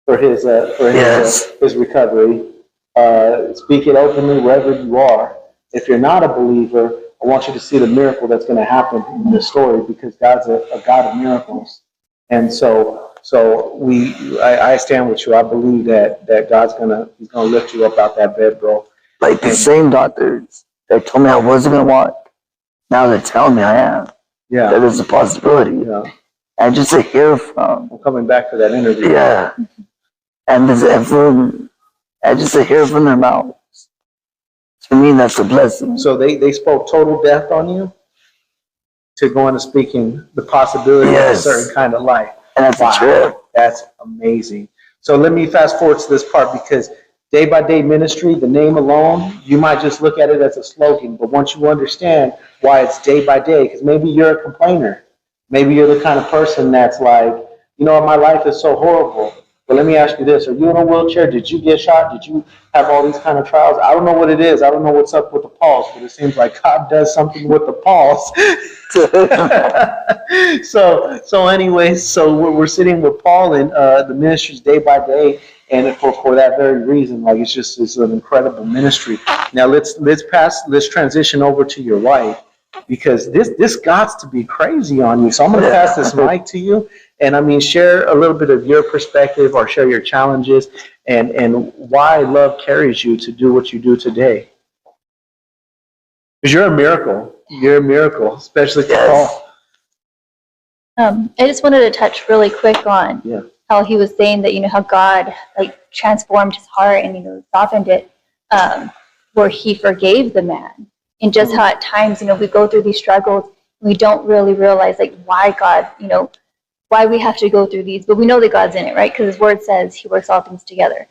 for his recovery. Speak it openly wherever you are. If you're not a believer, I want you to see the miracle that's going to happen in this story because God's a God of miracles. And so I stand with you. I believe that God's he's gonna lift you up out that bed, bro. Like the same doctors that told me I wasn't gonna walk, now they're telling me I am. Yeah. That is a possibility. Yeah. And just to hear from. I'm coming back to that interview. Yeah. And just to hear from their mouths. To me, that's a blessing. So they spoke total death on you to go into speaking the possibility of a certain kind of life. And that's a trip. That's amazing. So let me fast forward to this part because day by day ministry, the name alone, you might just look at it as a slogan, but once you understand why it's day by day, because maybe you're a complainer. Maybe you're the kind of person that's like, you know, my life is so horrible. But let me ask you this. Are you in a wheelchair? Did you get shot? Did you have all these kind of trials? I don't know what it is. I don't know what's up with the pulse, but it seems like God does something with the pulse. So anyways, so we're sitting with Paul in the ministries day by day, and for that very reason, like it's an incredible ministry. Now let's transition over to your wife. because this got to be crazy on you. So I'm going to pass this mic to you, and I mean, share a little bit of your perspective, or share your challenges, and why love carries you to do what you do today. Because you're a miracle. You're a miracle, especially for Paul. I just wanted to touch really quick on how he was saying that, how God transformed his heart and, softened it, where he forgave the man. And just how at times, we go through these struggles, and we don't really realize why God, why we have to go through these, but we know that God's in it, right? Because his word says he works all things together.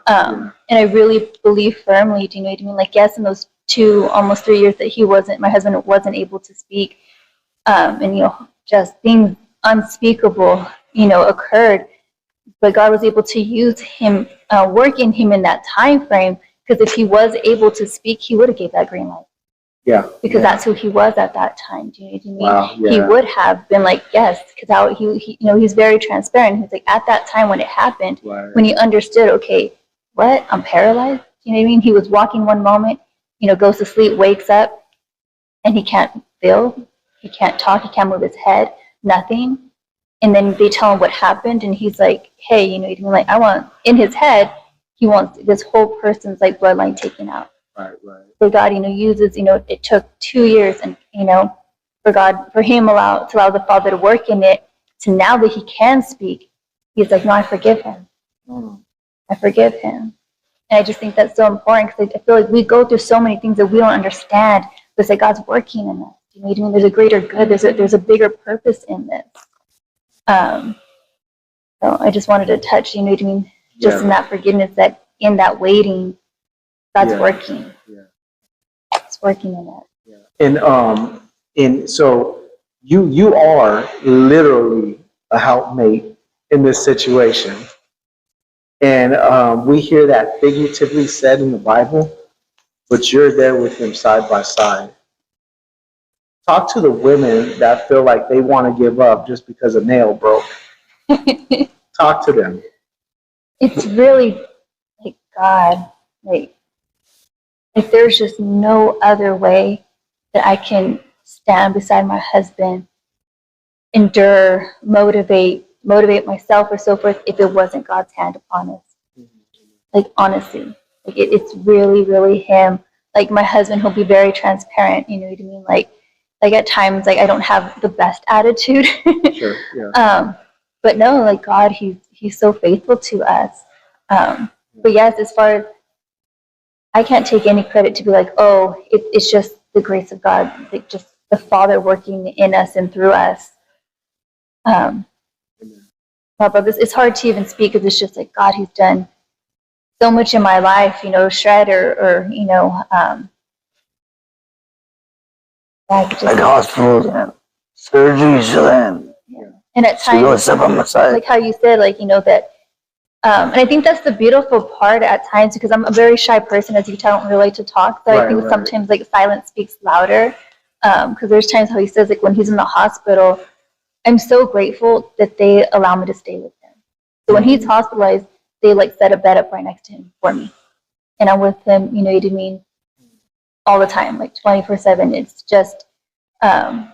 And I really believe firmly, do you know what I mean? Yes, in those almost 3 years that my husband wasn't able to speak, and, just things unspeakable, occurred. But God was able to use him, work in him in that time frame, because if he was able to speak, he would have gave that green light. Because that's who he was at that time. Do you know what I mean? Wow, He would have been yes, because he's very transparent. He's at that time when it happened, when he understood, okay, what? I'm paralyzed? You know what I mean? He was walking one moment, goes to sleep, wakes up, and he can't feel, he can't talk, he can't move his head, nothing. And then they tell him what happened, and he's like, hey, you know what I mean? I want, in his head, he wants this whole person's bloodline taken out. Right. So God, uses, it took 2 years, and, for him to allow the Father to work in it, to now that he can speak, he's like, no, I forgive him. I forgive him. And I just think that's so important, because I feel we go through so many things that we don't understand, but it's God's working in us. You know what I mean? There's a greater good. There's a bigger purpose in this. So I just wanted to touch, you know what I mean? Just in that forgiveness, that in that waiting, God's working. It's working in that. And so you are literally a helpmate in this situation. And we hear that figuratively said in the Bible, but you're there with him side by side. Talk to the women that feel like they want to give up just because a nail broke. Talk to them. It's really God, if there's just no other way that I can stand beside my husband, endure, motivate myself, or so forth, if it wasn't God's hand upon us. Honestly, it's really, really him. My husband, he'll be very transparent, you know what I mean? At times, I don't have the best attitude. Sure, yeah. But no, God, he's so faithful to us. But yes, as far as, I can't take any credit to be it's just the grace of God, just the Father working in us and through us. But it's hard to even speak, because it's just God, he's done so much in my life, shred or hospitals and surgeries and at times, how you said, that, and I think that's the beautiful part at times, because I'm a very shy person, as you can tell, I don't really like to talk, so I think sometimes silence speaks louder, because there's times how he says, when he's in the hospital, I'm so grateful that they allow me to stay with him. So when he's hospitalized, they set a bed up right next to him for me, and I'm with him, you know what I mean, all the time, 24/7. It's just, I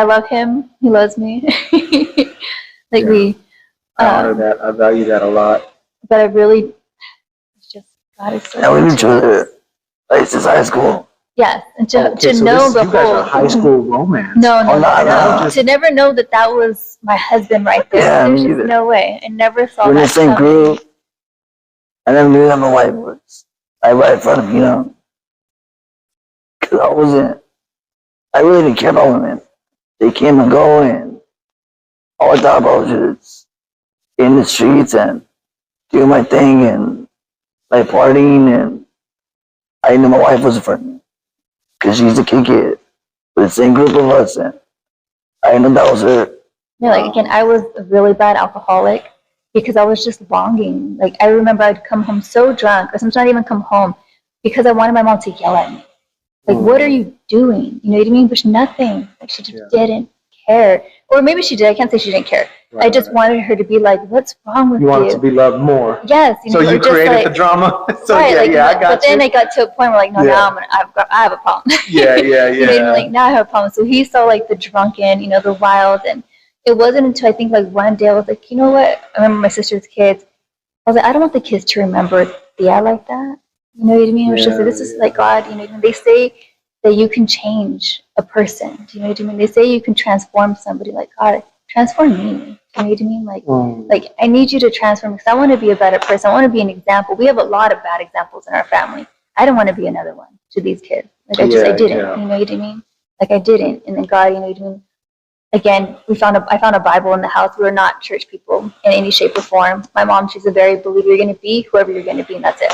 love him. He loves me. I honor that. I value that a lot. But I really, it's just, God is so good. And we knew each other since high school. Yes, and to know so the you guys are high school romance. No. No. To never know that was my husband right there. Yeah, There's me just either. no way. I never saw We're in that the same coming. group. I never knew that my wife was right in front of me, Because I really didn't care about women. They came and go, and all I thought about was just in the streets and doing my thing and partying, and I knew my wife was a friend because she's a kid with the same group of us, and I knew that was her. Yeah, again, I was a really bad alcoholic because I was just longing. I remember I'd come home so drunk, or sometimes not even come home, because I wanted my mom to yell at me. What are you doing? You know what I mean? But nothing. She just didn't care. Or maybe she did. I can't say she didn't care. I just wanted her to be like, what's wrong with you? You wanted to be loved more. Yes. So or you just created like, the drama. So right, I got but then I got to a point where like, no, Yeah. now I have a problem. Yeah. You know, like now I have a problem. So he saw like the drunken, the wild, and it wasn't until I think like one day I was like, you know what? I remember my sister's kids. I was like, I don't want the kids to remember Thea like that. You know what I mean? It was just this is like God. They say that you can change a person. Do you know what I mean? They say you can transform somebody. Like God, transform me. You know what I mean? Like I need you to transform because I want to be a better person. I want to be an example. We have a lot of bad examples in our family. I don't want to be another one to these kids. Like I didn't. Yeah. You know what I mean? Like I didn't. And then God, you know what I mean? Again, I found a Bible in the house. We were not church people in any shape or form. My mom, she's a very believer. You're going to be whoever you're going to be, and that's it.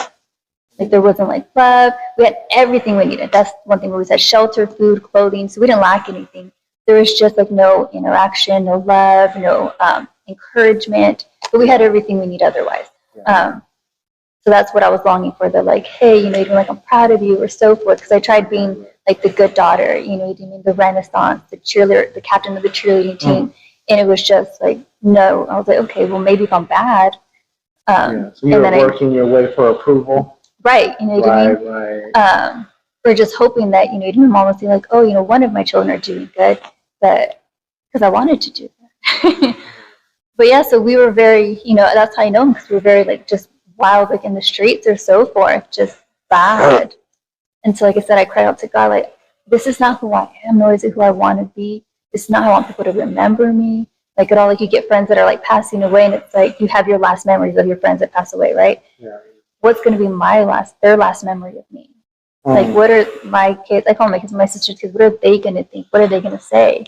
Like there wasn't like love. We had everything we needed. That's one thing where we said shelter, food, clothing. So we didn't lack anything. There was just like no interaction, no love, no encouragement. But we had everything we need otherwise. So that's what I was longing for. They're like, hey, even like I'm proud of you or so forth. Because I tried being like the good daughter, the Renaissance, the cheerleader, the captain of the cheerleading team. And it was just like, no. I was like, okay, well maybe if I'm bad. So you were working your way for approval. Right, you know what I mean? Right. We're just hoping that, my mom would say like, oh, one of my children are doing good, but because I wanted to do that. But yeah, so we were very, that's how I know them, because we were very like just wild, like in the streets or so forth, just bad. And so, like I said, I cried out to God, like, this is not who I am, nor is it who I want to be. This is not how I want people to remember me. Like at all, like you get friends that are like passing away, and it's like you have your last memories of your friends that pass away, right? Yeah. What's going to be their last memory of me? Like, what are my kids, I call them my kids, my sister's kids, what are they going to think? What are they going to say?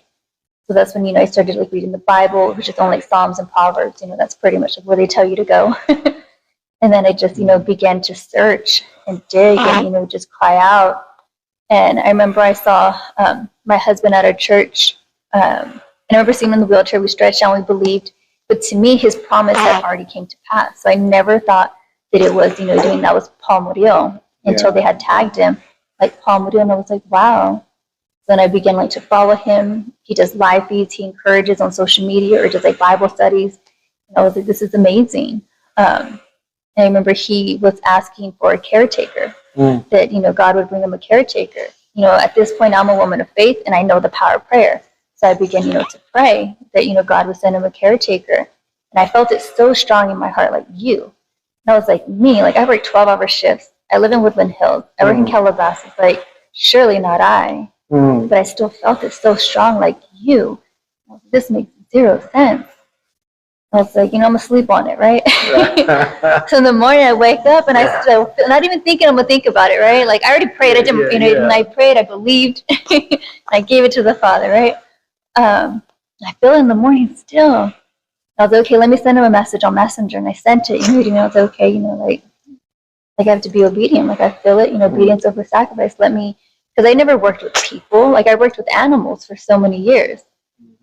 So that's when, I started like reading the Bible, which is only like Psalms and Proverbs, that's pretty much where they tell you to go. And then I just, began to search and dig and, just cry out. And I remember I saw my husband at our church, and I remember seeing him in the wheelchair. We stretched out, we believed. But to me, his promise had already came to pass. So I never thought that it was, doing that was Paul Murillo until they had tagged him like Paul Murillo. And I was like, wow. Then I began like to follow him. He does live feeds. He encourages on social media or does like Bible studies. And I was like, this is amazing. And I remember he was asking for a caretaker, that, God would bring him a caretaker. At this point, I'm a woman of faith and I know the power of prayer. So I began, to pray that, God would send him a caretaker. And I felt it so strong in my heart, like you. And I was like, me, like I work 12-hour shifts. I live in Woodland Hills. I work in Calabasas. Like, surely not I. But I still felt it so strong, like you. This makes zero sense. I was like, I'm gonna sleep on it, right? So in the morning I wake up and I still, not even thinking I'm gonna think about it, right? Like I already prayed, I didn't, and I prayed, I believed, I gave it to the Father, right? I feel it in the morning still. I was okay, let me send him a message on Messenger, and I sent it. I was okay, like I have to be obedient. Like I feel it, obedience over sacrifice. Let me, because I never worked with people. Like I worked with animals for so many years.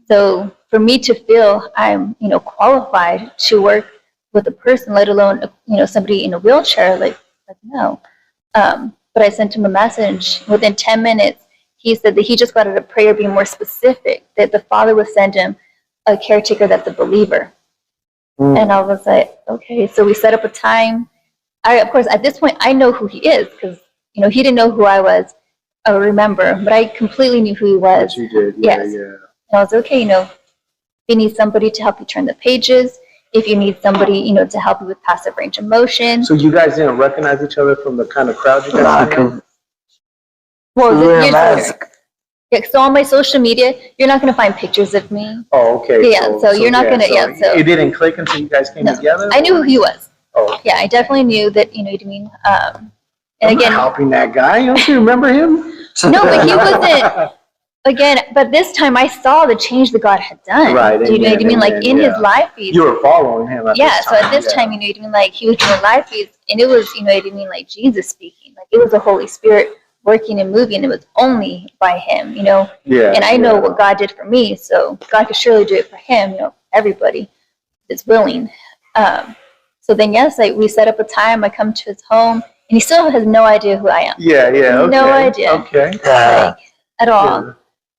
So for me to feel I'm, qualified to work with a person, let alone, somebody in a wheelchair, like no. But I sent him a message. Within 10 minutes, he said that he just got out of prayer being more specific, that the Father would send him a caretaker that's a believer. And I was like, okay. So we set up a time. Of course, at this point, I know who he is because, he didn't know who I was or remember, but I completely knew who he was. But you did, yes. And I was okay, if you need somebody to help you turn the pages, if you need somebody, to help you with passive range of motion. So you guys didn't recognize each other from the kind of crowd you guys had? Well, years later. Yeah, so on my social media, you're not going to find pictures of me. Oh, okay. Yeah, so you're not going to, so. It didn't click until you guys came together? I knew who he was. Oh. Okay. Yeah, I definitely knew that, you know what I mean? And I'm again. not helping that guy. Don't you remember him? No, but he wasn't. Again, but this time I saw the change that God had done. Right. Do you know what I mean? Like in his live feeds. You were following him at this time. So at this time, you know what I mean? Like he was doing live feeds and it was, you know what I mean? Like Jesus speaking. Like it was the Holy Spirit working and moving. It was only by him, Yeah. And I know what God did for me. So God could surely do it for him, everybody that's willing. So then, yes, like we set up a time. I come to his home and he still has no idea who I am. Yeah. Okay. No idea. Okay. Like at all. Yeah.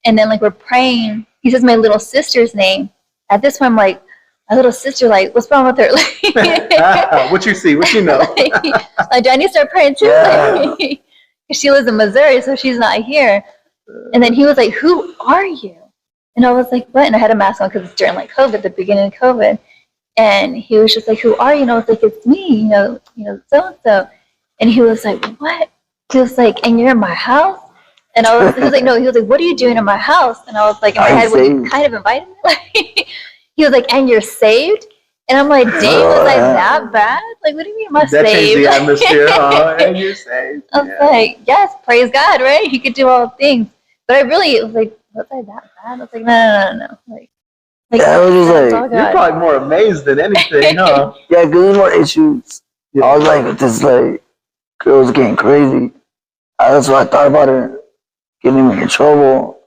And then like we're praying, he says my little sister's name. At this point, I'm like, my little sister, like, what's wrong with her? Like, What you see? What you know? like, do I need to start praying too? Yeah. Like, 'cause she lives in Missouri, so she's not here. And then he was like, who are you? And I was like, what? And I had a mask on because it's during like COVID, the beginning of COVID. And he was just like, who are you? And I was like, it's me, so-and-so. And he was like, what? He was like, and you're in my house? And he was like, no, he was like, what are you doing in my house? And I was like, in my I'm head, well, you saved. kind of invited me. Like, he was like, and you're saved? And I'm like, dang, was I that bad? Like, what do you mean, am I That saved? changed the atmosphere, huh? And you're saved. I was like, yes, praise God, right? He could do all things. But I really was like, was I that bad? I was like, no. Like Yeah, I was just that's like, all You're God. probably more amazed than anything, huh? yeah, because there's more issues. I was like, with this, like, girl's getting crazy. That's what I thought about her getting me in trouble.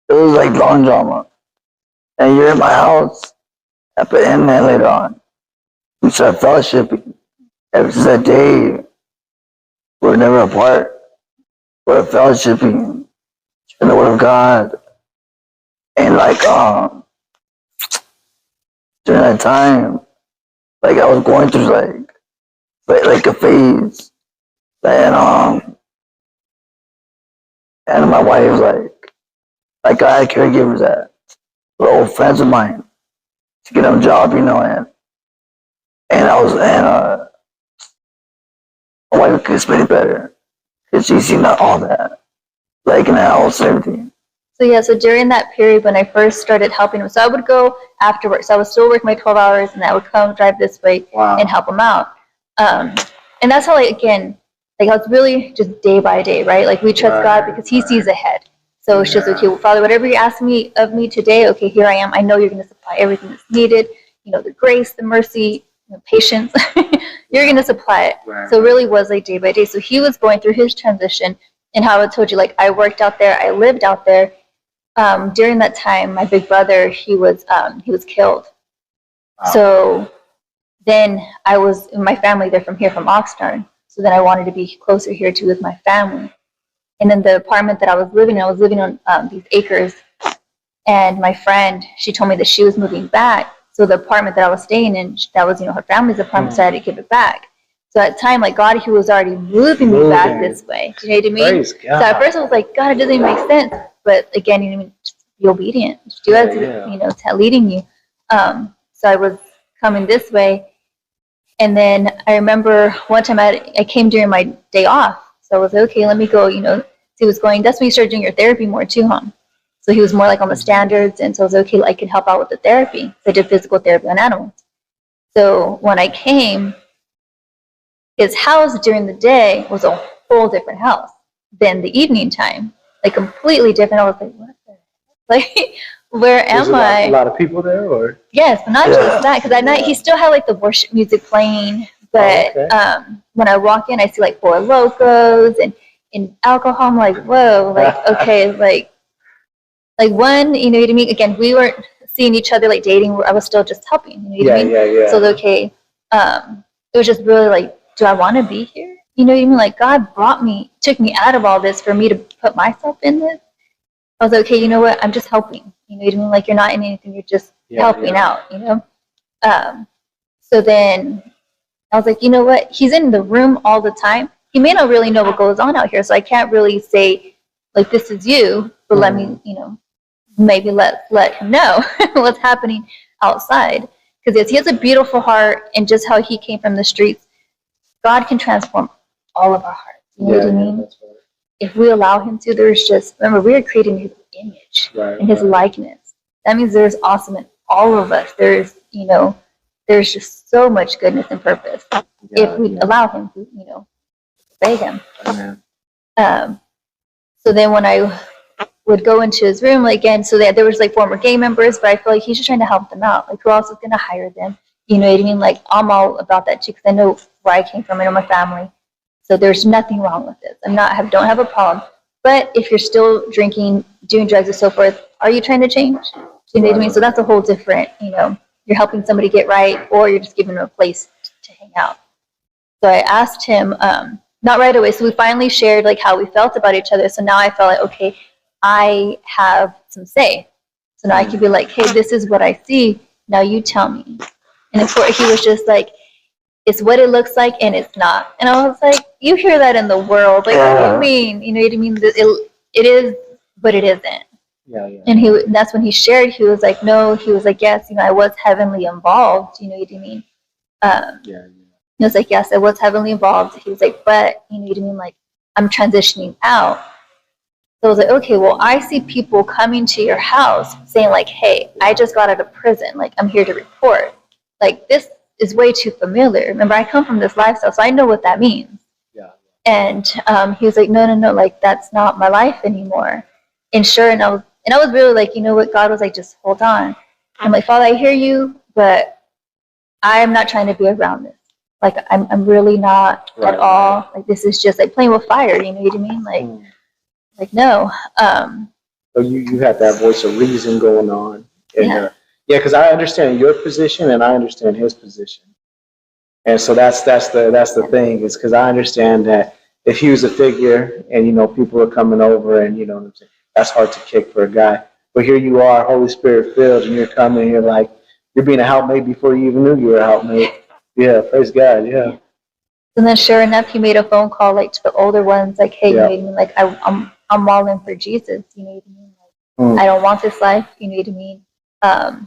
It was like long drama. And you're in my house. I put in there later on. We started fellowshipping. Ever since that day, we're never apart. We're fellowshipping in the Word of God. And like, during that time, like I was going through like a phase. And my wife was like I had caregivers that were old friends of mine to get them a job, and my wife could explain it better because she's seen all that, like in the house and everything. So yeah, so during that period when I first started helping him, so I would go after work. So I would still work my 12 hours and I would come drive this way and help him out. And that's how, like, again, like I was really just day by day, right? Like we trust God because he sees ahead. So it's just, okay, well, Father, whatever you ask me of me today, okay, here I am. I know you're going to supply everything that's needed. The grace, the mercy, patience, you're going to supply it. Right. So it really was like day by day. So he was going through his transition, and how I told you, like I worked out there, I lived out there. During that time, my big brother, he was killed. Wow. So then my family, they're from here, from Oxnard. So then I wanted to be closer here too with my family. And then the apartment that I was living on these acres. And my friend, she told me that she was moving back. So the apartment that I was staying in, that was, her family's apartment, so I had to give it back. So at the time, like God, he was already moving me back this way. Do you know what I mean? Praise God. So at first I was like, God, it doesn't even make sense. But again, just be obedient. Just do as it's leading you. So I was coming this way. And then I remember one time I came during my day off. So I was like, okay, let me go, see what's going. That's when you start doing your therapy more too, huh? So he was more like on the standards. And so I was like, okay, I can help out with the therapy. So I did physical therapy on animals. So when I came, his house during the day was a whole different house than the evening time. Like completely different. I was like, what the heck? Like, where am I? A lot of people there, or? Yes, but not just that, because at night he still had like the worship music playing. But when I walk in, I see like Four Locos and alcohol. I'm like, whoa, like okay, like one, you know what I mean? Again, we weren't seeing each other like dating. I was still just helping. You know what I mean? Yeah. So okay, it was just really like, do I want to be here? You know what I mean? Like God took me out of all this for me to put myself in this. I was like, okay, you know what? I'm just helping. You know what I mean? Like you're not in anything. You're just helping out. So then I was like, you know what? He's in the room all the time. He may not really know what goes on out here, so I can't really say like this is you. But let me, maybe let him know what's happening outside. Because he has a beautiful heart, and just how he came from the streets, God can transform all of our hearts. You know what I mean? That's right. If we allow him to, remember, we are creating his image and his likeness. That means there's awesome in all of us. There's just so much goodness and purpose if we allow him to, obey him. So then when I would go into his room, like, again, so there was like former gang members, but I feel like he's just trying to help them out. Like, who else is going to hire them? You know what I mean? Like, I'm all about that too, because I know where I came from. I know my family. So there's nothing wrong with this. Don't have a problem. But if you're still drinking, doing drugs and so forth, are you trying to change? You know what I mean? So that's a whole different, you're helping somebody get right, or you're just giving them a place to hang out. So I asked him, not right away. So we finally shared like how we felt about each other. So now I felt like, okay, I have some say. So now I could be like, hey, this is what I see. Now you tell me. And of course, he was just like, it's what it looks like and it's not. And I was like, you hear that in the world. Like, what do you mean? You know what I mean? It is, but it isn't. Yeah, yeah. And that's when he shared, he was like, no, he was like, yes, I was heavenly involved. You know what I mean? Yeah. He was like, yes, I was heavenly involved. He was like, but, you know what I mean? Like, I'm transitioning out. So I was like, okay, well, I see people coming to your house saying like, hey, I just got out of prison. Like, I'm here to report. Like, this is way too familiar. Remember, I come from this lifestyle, so I know what that means. Yeah. And he was like, no, like, that's not my life anymore. And sure, and I was really like, you know what? God was like, just hold on. I'm like, Father, I hear you, but I'm not trying to be around this. Like, I'm really not at all. Like, this is just like playing with fire. You know what I mean? Like no. So you had that voice of reason going on. And, Yeah. Because I understand your position and I understand his position. And so that's the thing, is because I understand that if he was a figure and, people are coming over and, what I'm saying, that's hard to kick for a guy. But here you are, Holy Spirit filled, and you're coming here like you're being a helpmate before you even knew you were a helpmate. Yeah, praise God, yeah. And then sure enough, he made a phone call like to the older ones, like, hey, you know what I mean? Like, I'm all in for Jesus, you know what I mean? Like, I don't want this life, you know what I mean?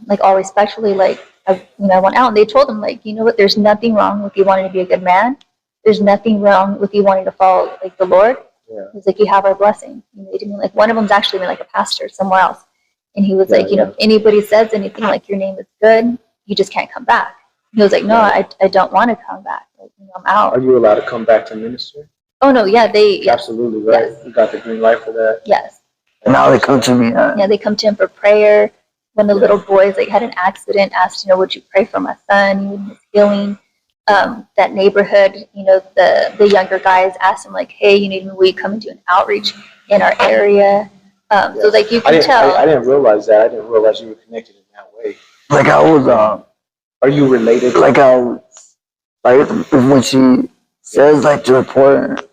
Like, all respectfully, like, I went out and they told him, like, you know what, there's nothing wrong with you wanting to be a good man. There's nothing wrong with you wanting to follow, like, the Lord. Yeah. He's like, you have our blessing, you know what I mean? Like, one of them's actually been like a pastor somewhere else. And he was like, if anybody says anything like your name is good, you just can't come back. He was like, no, I don't want to come back. Like, I'm out. Are you allowed to come back to minister? Oh, no, yeah, yes. Absolutely, right? Yes. You got the green light for that? Yes. And now they come to me. Yeah, they come to him for prayer. When the little boys like had an accident, asked, would you pray for my son, his healing? That neighborhood, the younger guys asked him like, hey, will you come and do an outreach in our area? So like you can tell. I didn't realize that. I didn't realize you were connected in that way. Like I was, are you related? Like I was, like when she says like to report,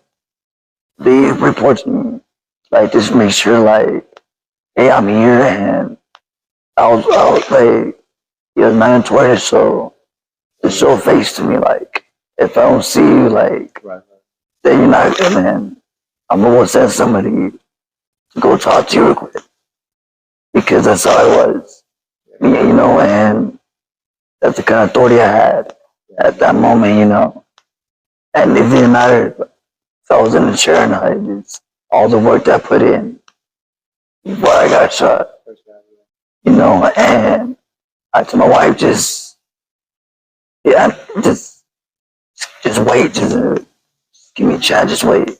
they report to me, like just make sure like, hey, I'm here, and I was like, it was mandatory, so to show face to me, like if I don't see you, like then you're not coming in. I'm gonna send somebody to go talk to you real quick, because that's how I was, and that's the kind of authority I had at that moment, and it didn't matter if I was in the chair or not. It's all the work that I put in before I got shot, and I told my wife, just wait, just give me a chance, just wait,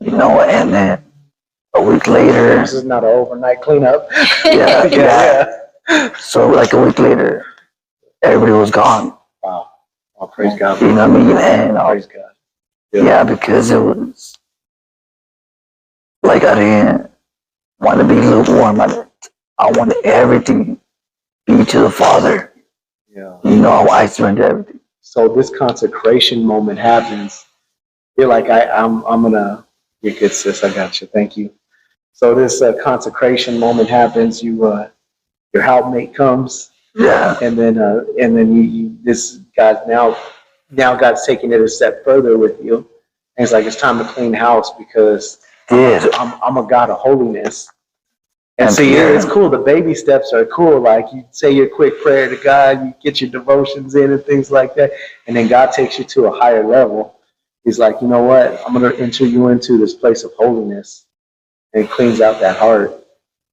and then a week later. This is not an overnight cleanup. Yeah. So like a week later, everybody was gone. Wow. Oh, praise God. You know what I mean? And praise God. Yeah, because it was like I didn't want to be lukewarm. I wanted everything be to the Father. Yeah. I surrendered everything. So this consecration moment happens. You're like, I'm gonna. You're good, sis. I got you. Thank you. So this consecration moment happens. Your helpmate comes. Yeah. And then you this God now God's taking it a step further with you. And it's like, it's time to clean house, because I'm a God of holiness. And see, it's cool. The baby steps are cool. Like, you say your quick prayer to God, you get your devotions in and things like that. And then God takes you to a higher level. He's like, you know what? I'm going to enter you into this place of holiness, and cleans out that heart.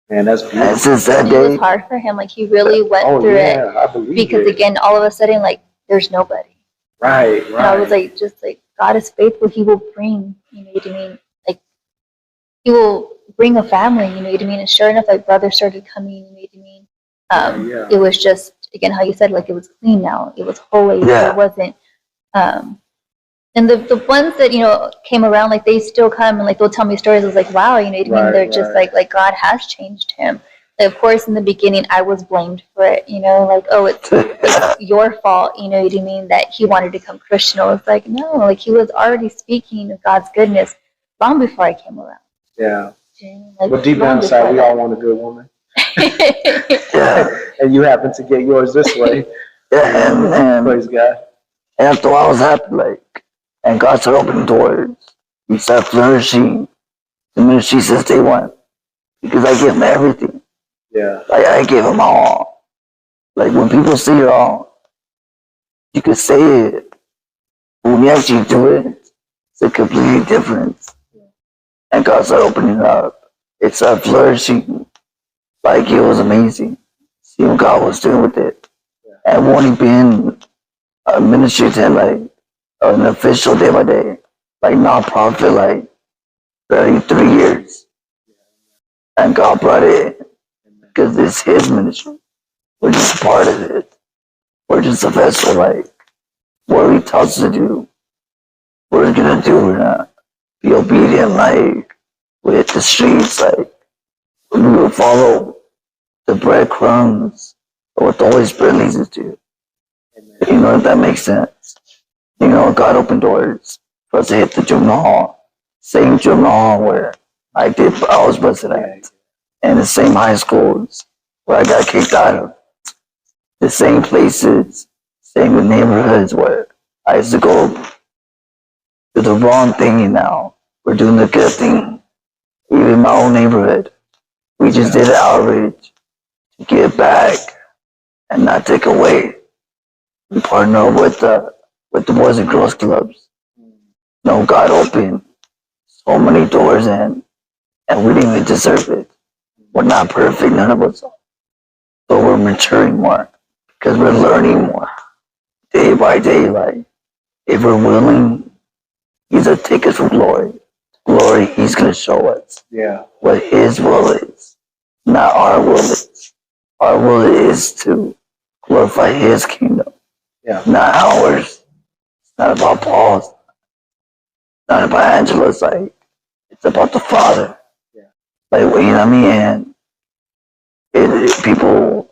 Man, that's beautiful. And since that It day, was hard for him. Like, he really went through it. I believe because it. again, all of a sudden, like, there's nobody. Right. And I was like, just like, God is faithful. He will bring, you know what I mean? Like, he will bring a family, you know what I mean? And sure enough, like, brothers started coming, you know what I mean? It was just, again, how you said, like, it was clean now. It was holy. Yeah. It wasn't, and the ones that, came around, like, they still come and, like, they'll tell me stories. I was like, wow, you know what I mean? They're just like God has changed him. Like, of course, in the beginning, I was blamed for it, like, oh, it's your fault, you know what I mean, that he wanted to become Christian. I was like, no, like, he was already speaking of God's goodness long before I came around. Yeah. Like, But deep down inside, we all want a good woman. Yeah, and you happen to get yours this way. yeah, and Praise God. after a while I was happy, like, and God started opening doors. He started flourishing. The ministry since day one. Because I give him everything. Yeah. Like, I give him all. Like, when people say it all, you can say it. But when you actually do it, it's a completely different. And God started opening up. It started flourishing. Like, it was amazing. See what God was doing with it. And only been a ministry to like an official day by day, like nonprofit, like 33 years. And God brought it because it's his ministry. We're just a part of it. We're just a vessel, like, what he tells us to do, we're gonna do. We're not be obedient, like, with the streets, like, we will follow the breadcrumbs of what the Holy Spirit leads us to. You know, if that makes sense. You know, God opened doors for us to hit the juvenile hall. Same juvenile hall where I was busted at. And the same high schools where I got kicked out of. The same places, same neighborhoods where I used to go do the wrong thing, and now we're doing the good thing. Even in my own neighborhood, we just did an outreach to give back and not take away. We partner with the Boys and Girls Clubs. No, God opened so many doors, and we didn't even deserve it. We're not perfect, none of us are. But we're maturing more because we're learning more day by day. Like, if we're willing, he's gonna take us from glory to glory. He's gonna show us what his will is, not our will is. Our will is to glorify his kingdom, not ours. It's not about Paul's, not about Angela's. Like, it's about the Father. Like, you know what I mean? And people,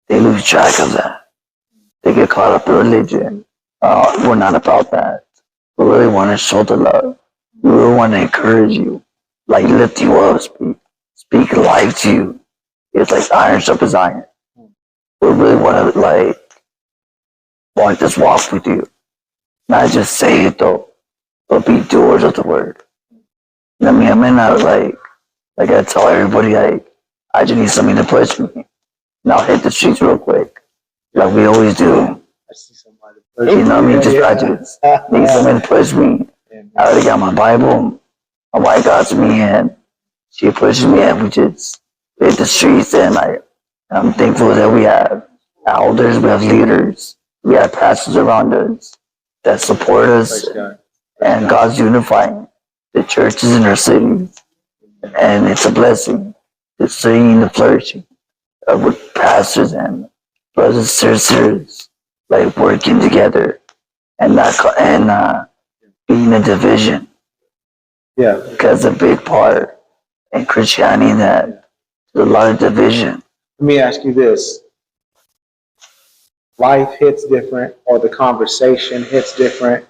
they lose track of that. They get caught up in religion. We're not about that. We really want to show the love. We really want to encourage you, like, lift you up, speak life to you. It's like iron sharpens iron. We really want to, like, walk this walk with you. Not just say it though, but be doers of the word. You know what I mean? I may not, like I tell everybody, like, I just need something to push me. And I'll hit the streets real quick, like we always do. I see somebody. You know what I mean? I just need something to push me. I already got my Bible. My wife got to me, and she pushes me, and we just hit the streets. And I'm thankful that we have elders, we have leaders, we have pastors around us that support us, and God's unifying the churches in our cities. And it's a blessing to see the flourishing with pastors and brothers and sisters, like, working together and not being a division. Yeah. Because a big part in Christianity that there's a lot of division. Let me ask you this. Life hits different, or the conversation hits different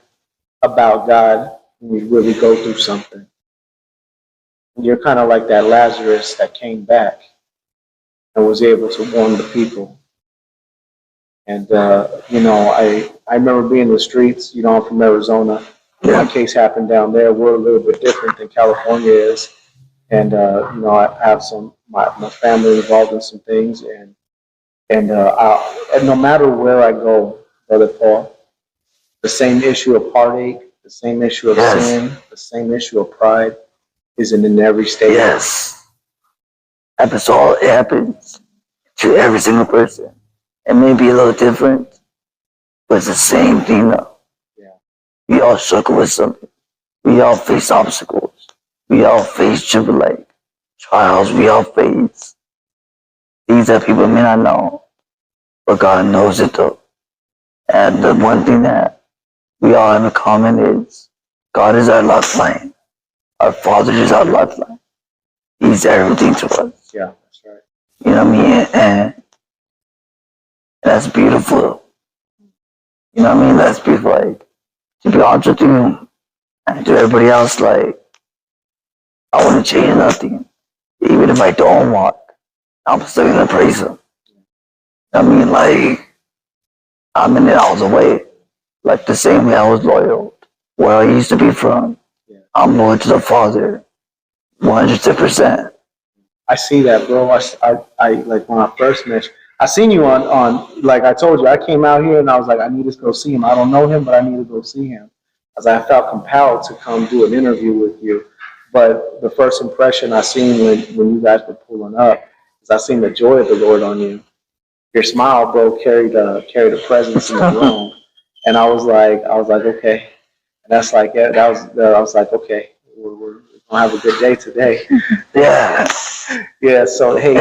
about God when you really go through something. And you're kind of like that Lazarus that came back and was able to warn the people. And, you know, I remember being in the streets. You know, I'm from Arizona. Yeah. My case happened down there. We're a little bit different than California is. And, you know, I have my family involved in some things. And no matter where I go, Brother Paul, the same issue of heartache, the same issue of sin, the same issue of pride is in every state. Yes. It happens to every single person. It may be a little different, but it's the same thing though. Yeah. We all struggle with something. We all face obstacles. We all face trials. We all face things that people may not know, but God knows it though. And the one thing that we all have in common is God is our lifeline. Our Father is our lifeline. He's everything to us. Yeah, that's right. You know what I mean? And that's beautiful. You know what I mean? That's beautiful. Like, to be honest with you, and to everybody else, like, I wouldn't change nothing. Even if I don't walk, I'm still gonna praise him. I mean, like, I'm in it all the way. Like the same way I was loyal where I used to be from. Yeah. I'm loyal to the Father, 100%. I see that, bro. I like when I first met you, I seen you on like I told you, I came out here and I was like, I need to go see him. I don't know him, but I need to go see him. As I felt compelled to come do an interview with you. But the first impression I seen when you guys were pulling up is I seen the joy of the Lord on you. Your smile, bro, carried a presence in the room. And I was like, okay. And that's like, yeah, I was like, okay, we're gonna have a good day today. Yeah. Yeah. So hey,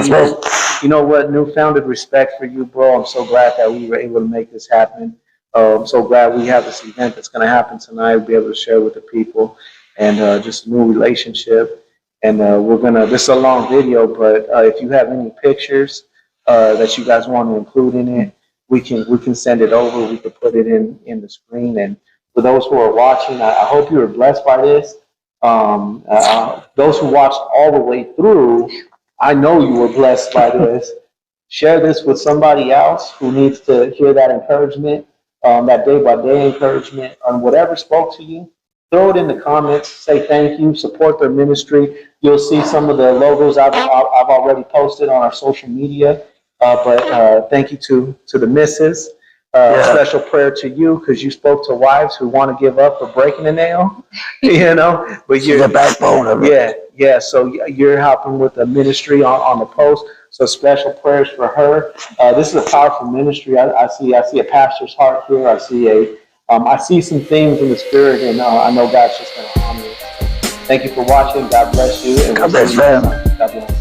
you know what? Newfounded respect for you, bro. I'm so glad that we were able to make this happen. I'm so glad we have this event that's gonna happen tonight. We'll be able to share with the people and just a new relationship. And this is a long video, but if you have any pictures that you guys want to include in it, we can send it over. We can put it in the screen. And for those who are watching, I hope you were blessed by this. Those who watched all the way through, I know you were blessed by this. Share this with somebody else who needs to hear that encouragement, that day-by-day encouragement on whatever spoke to you. Throw it in the comments. Say thank you. Support their ministry. You'll see some of the logos I've already posted on our social media. But thank you to the missus. Special prayer to you because you spoke to wives who want to give up for breaking a nail. You know, but you're the backbone of it. Yeah. So you're helping with the ministry on the post. So special prayers for her. This is a powerful ministry. I see a pastor's heart here. I see some things in the spirit, and I know God's just going to honor it. Thank you for watching. God bless you. And God bless, fam. God bless.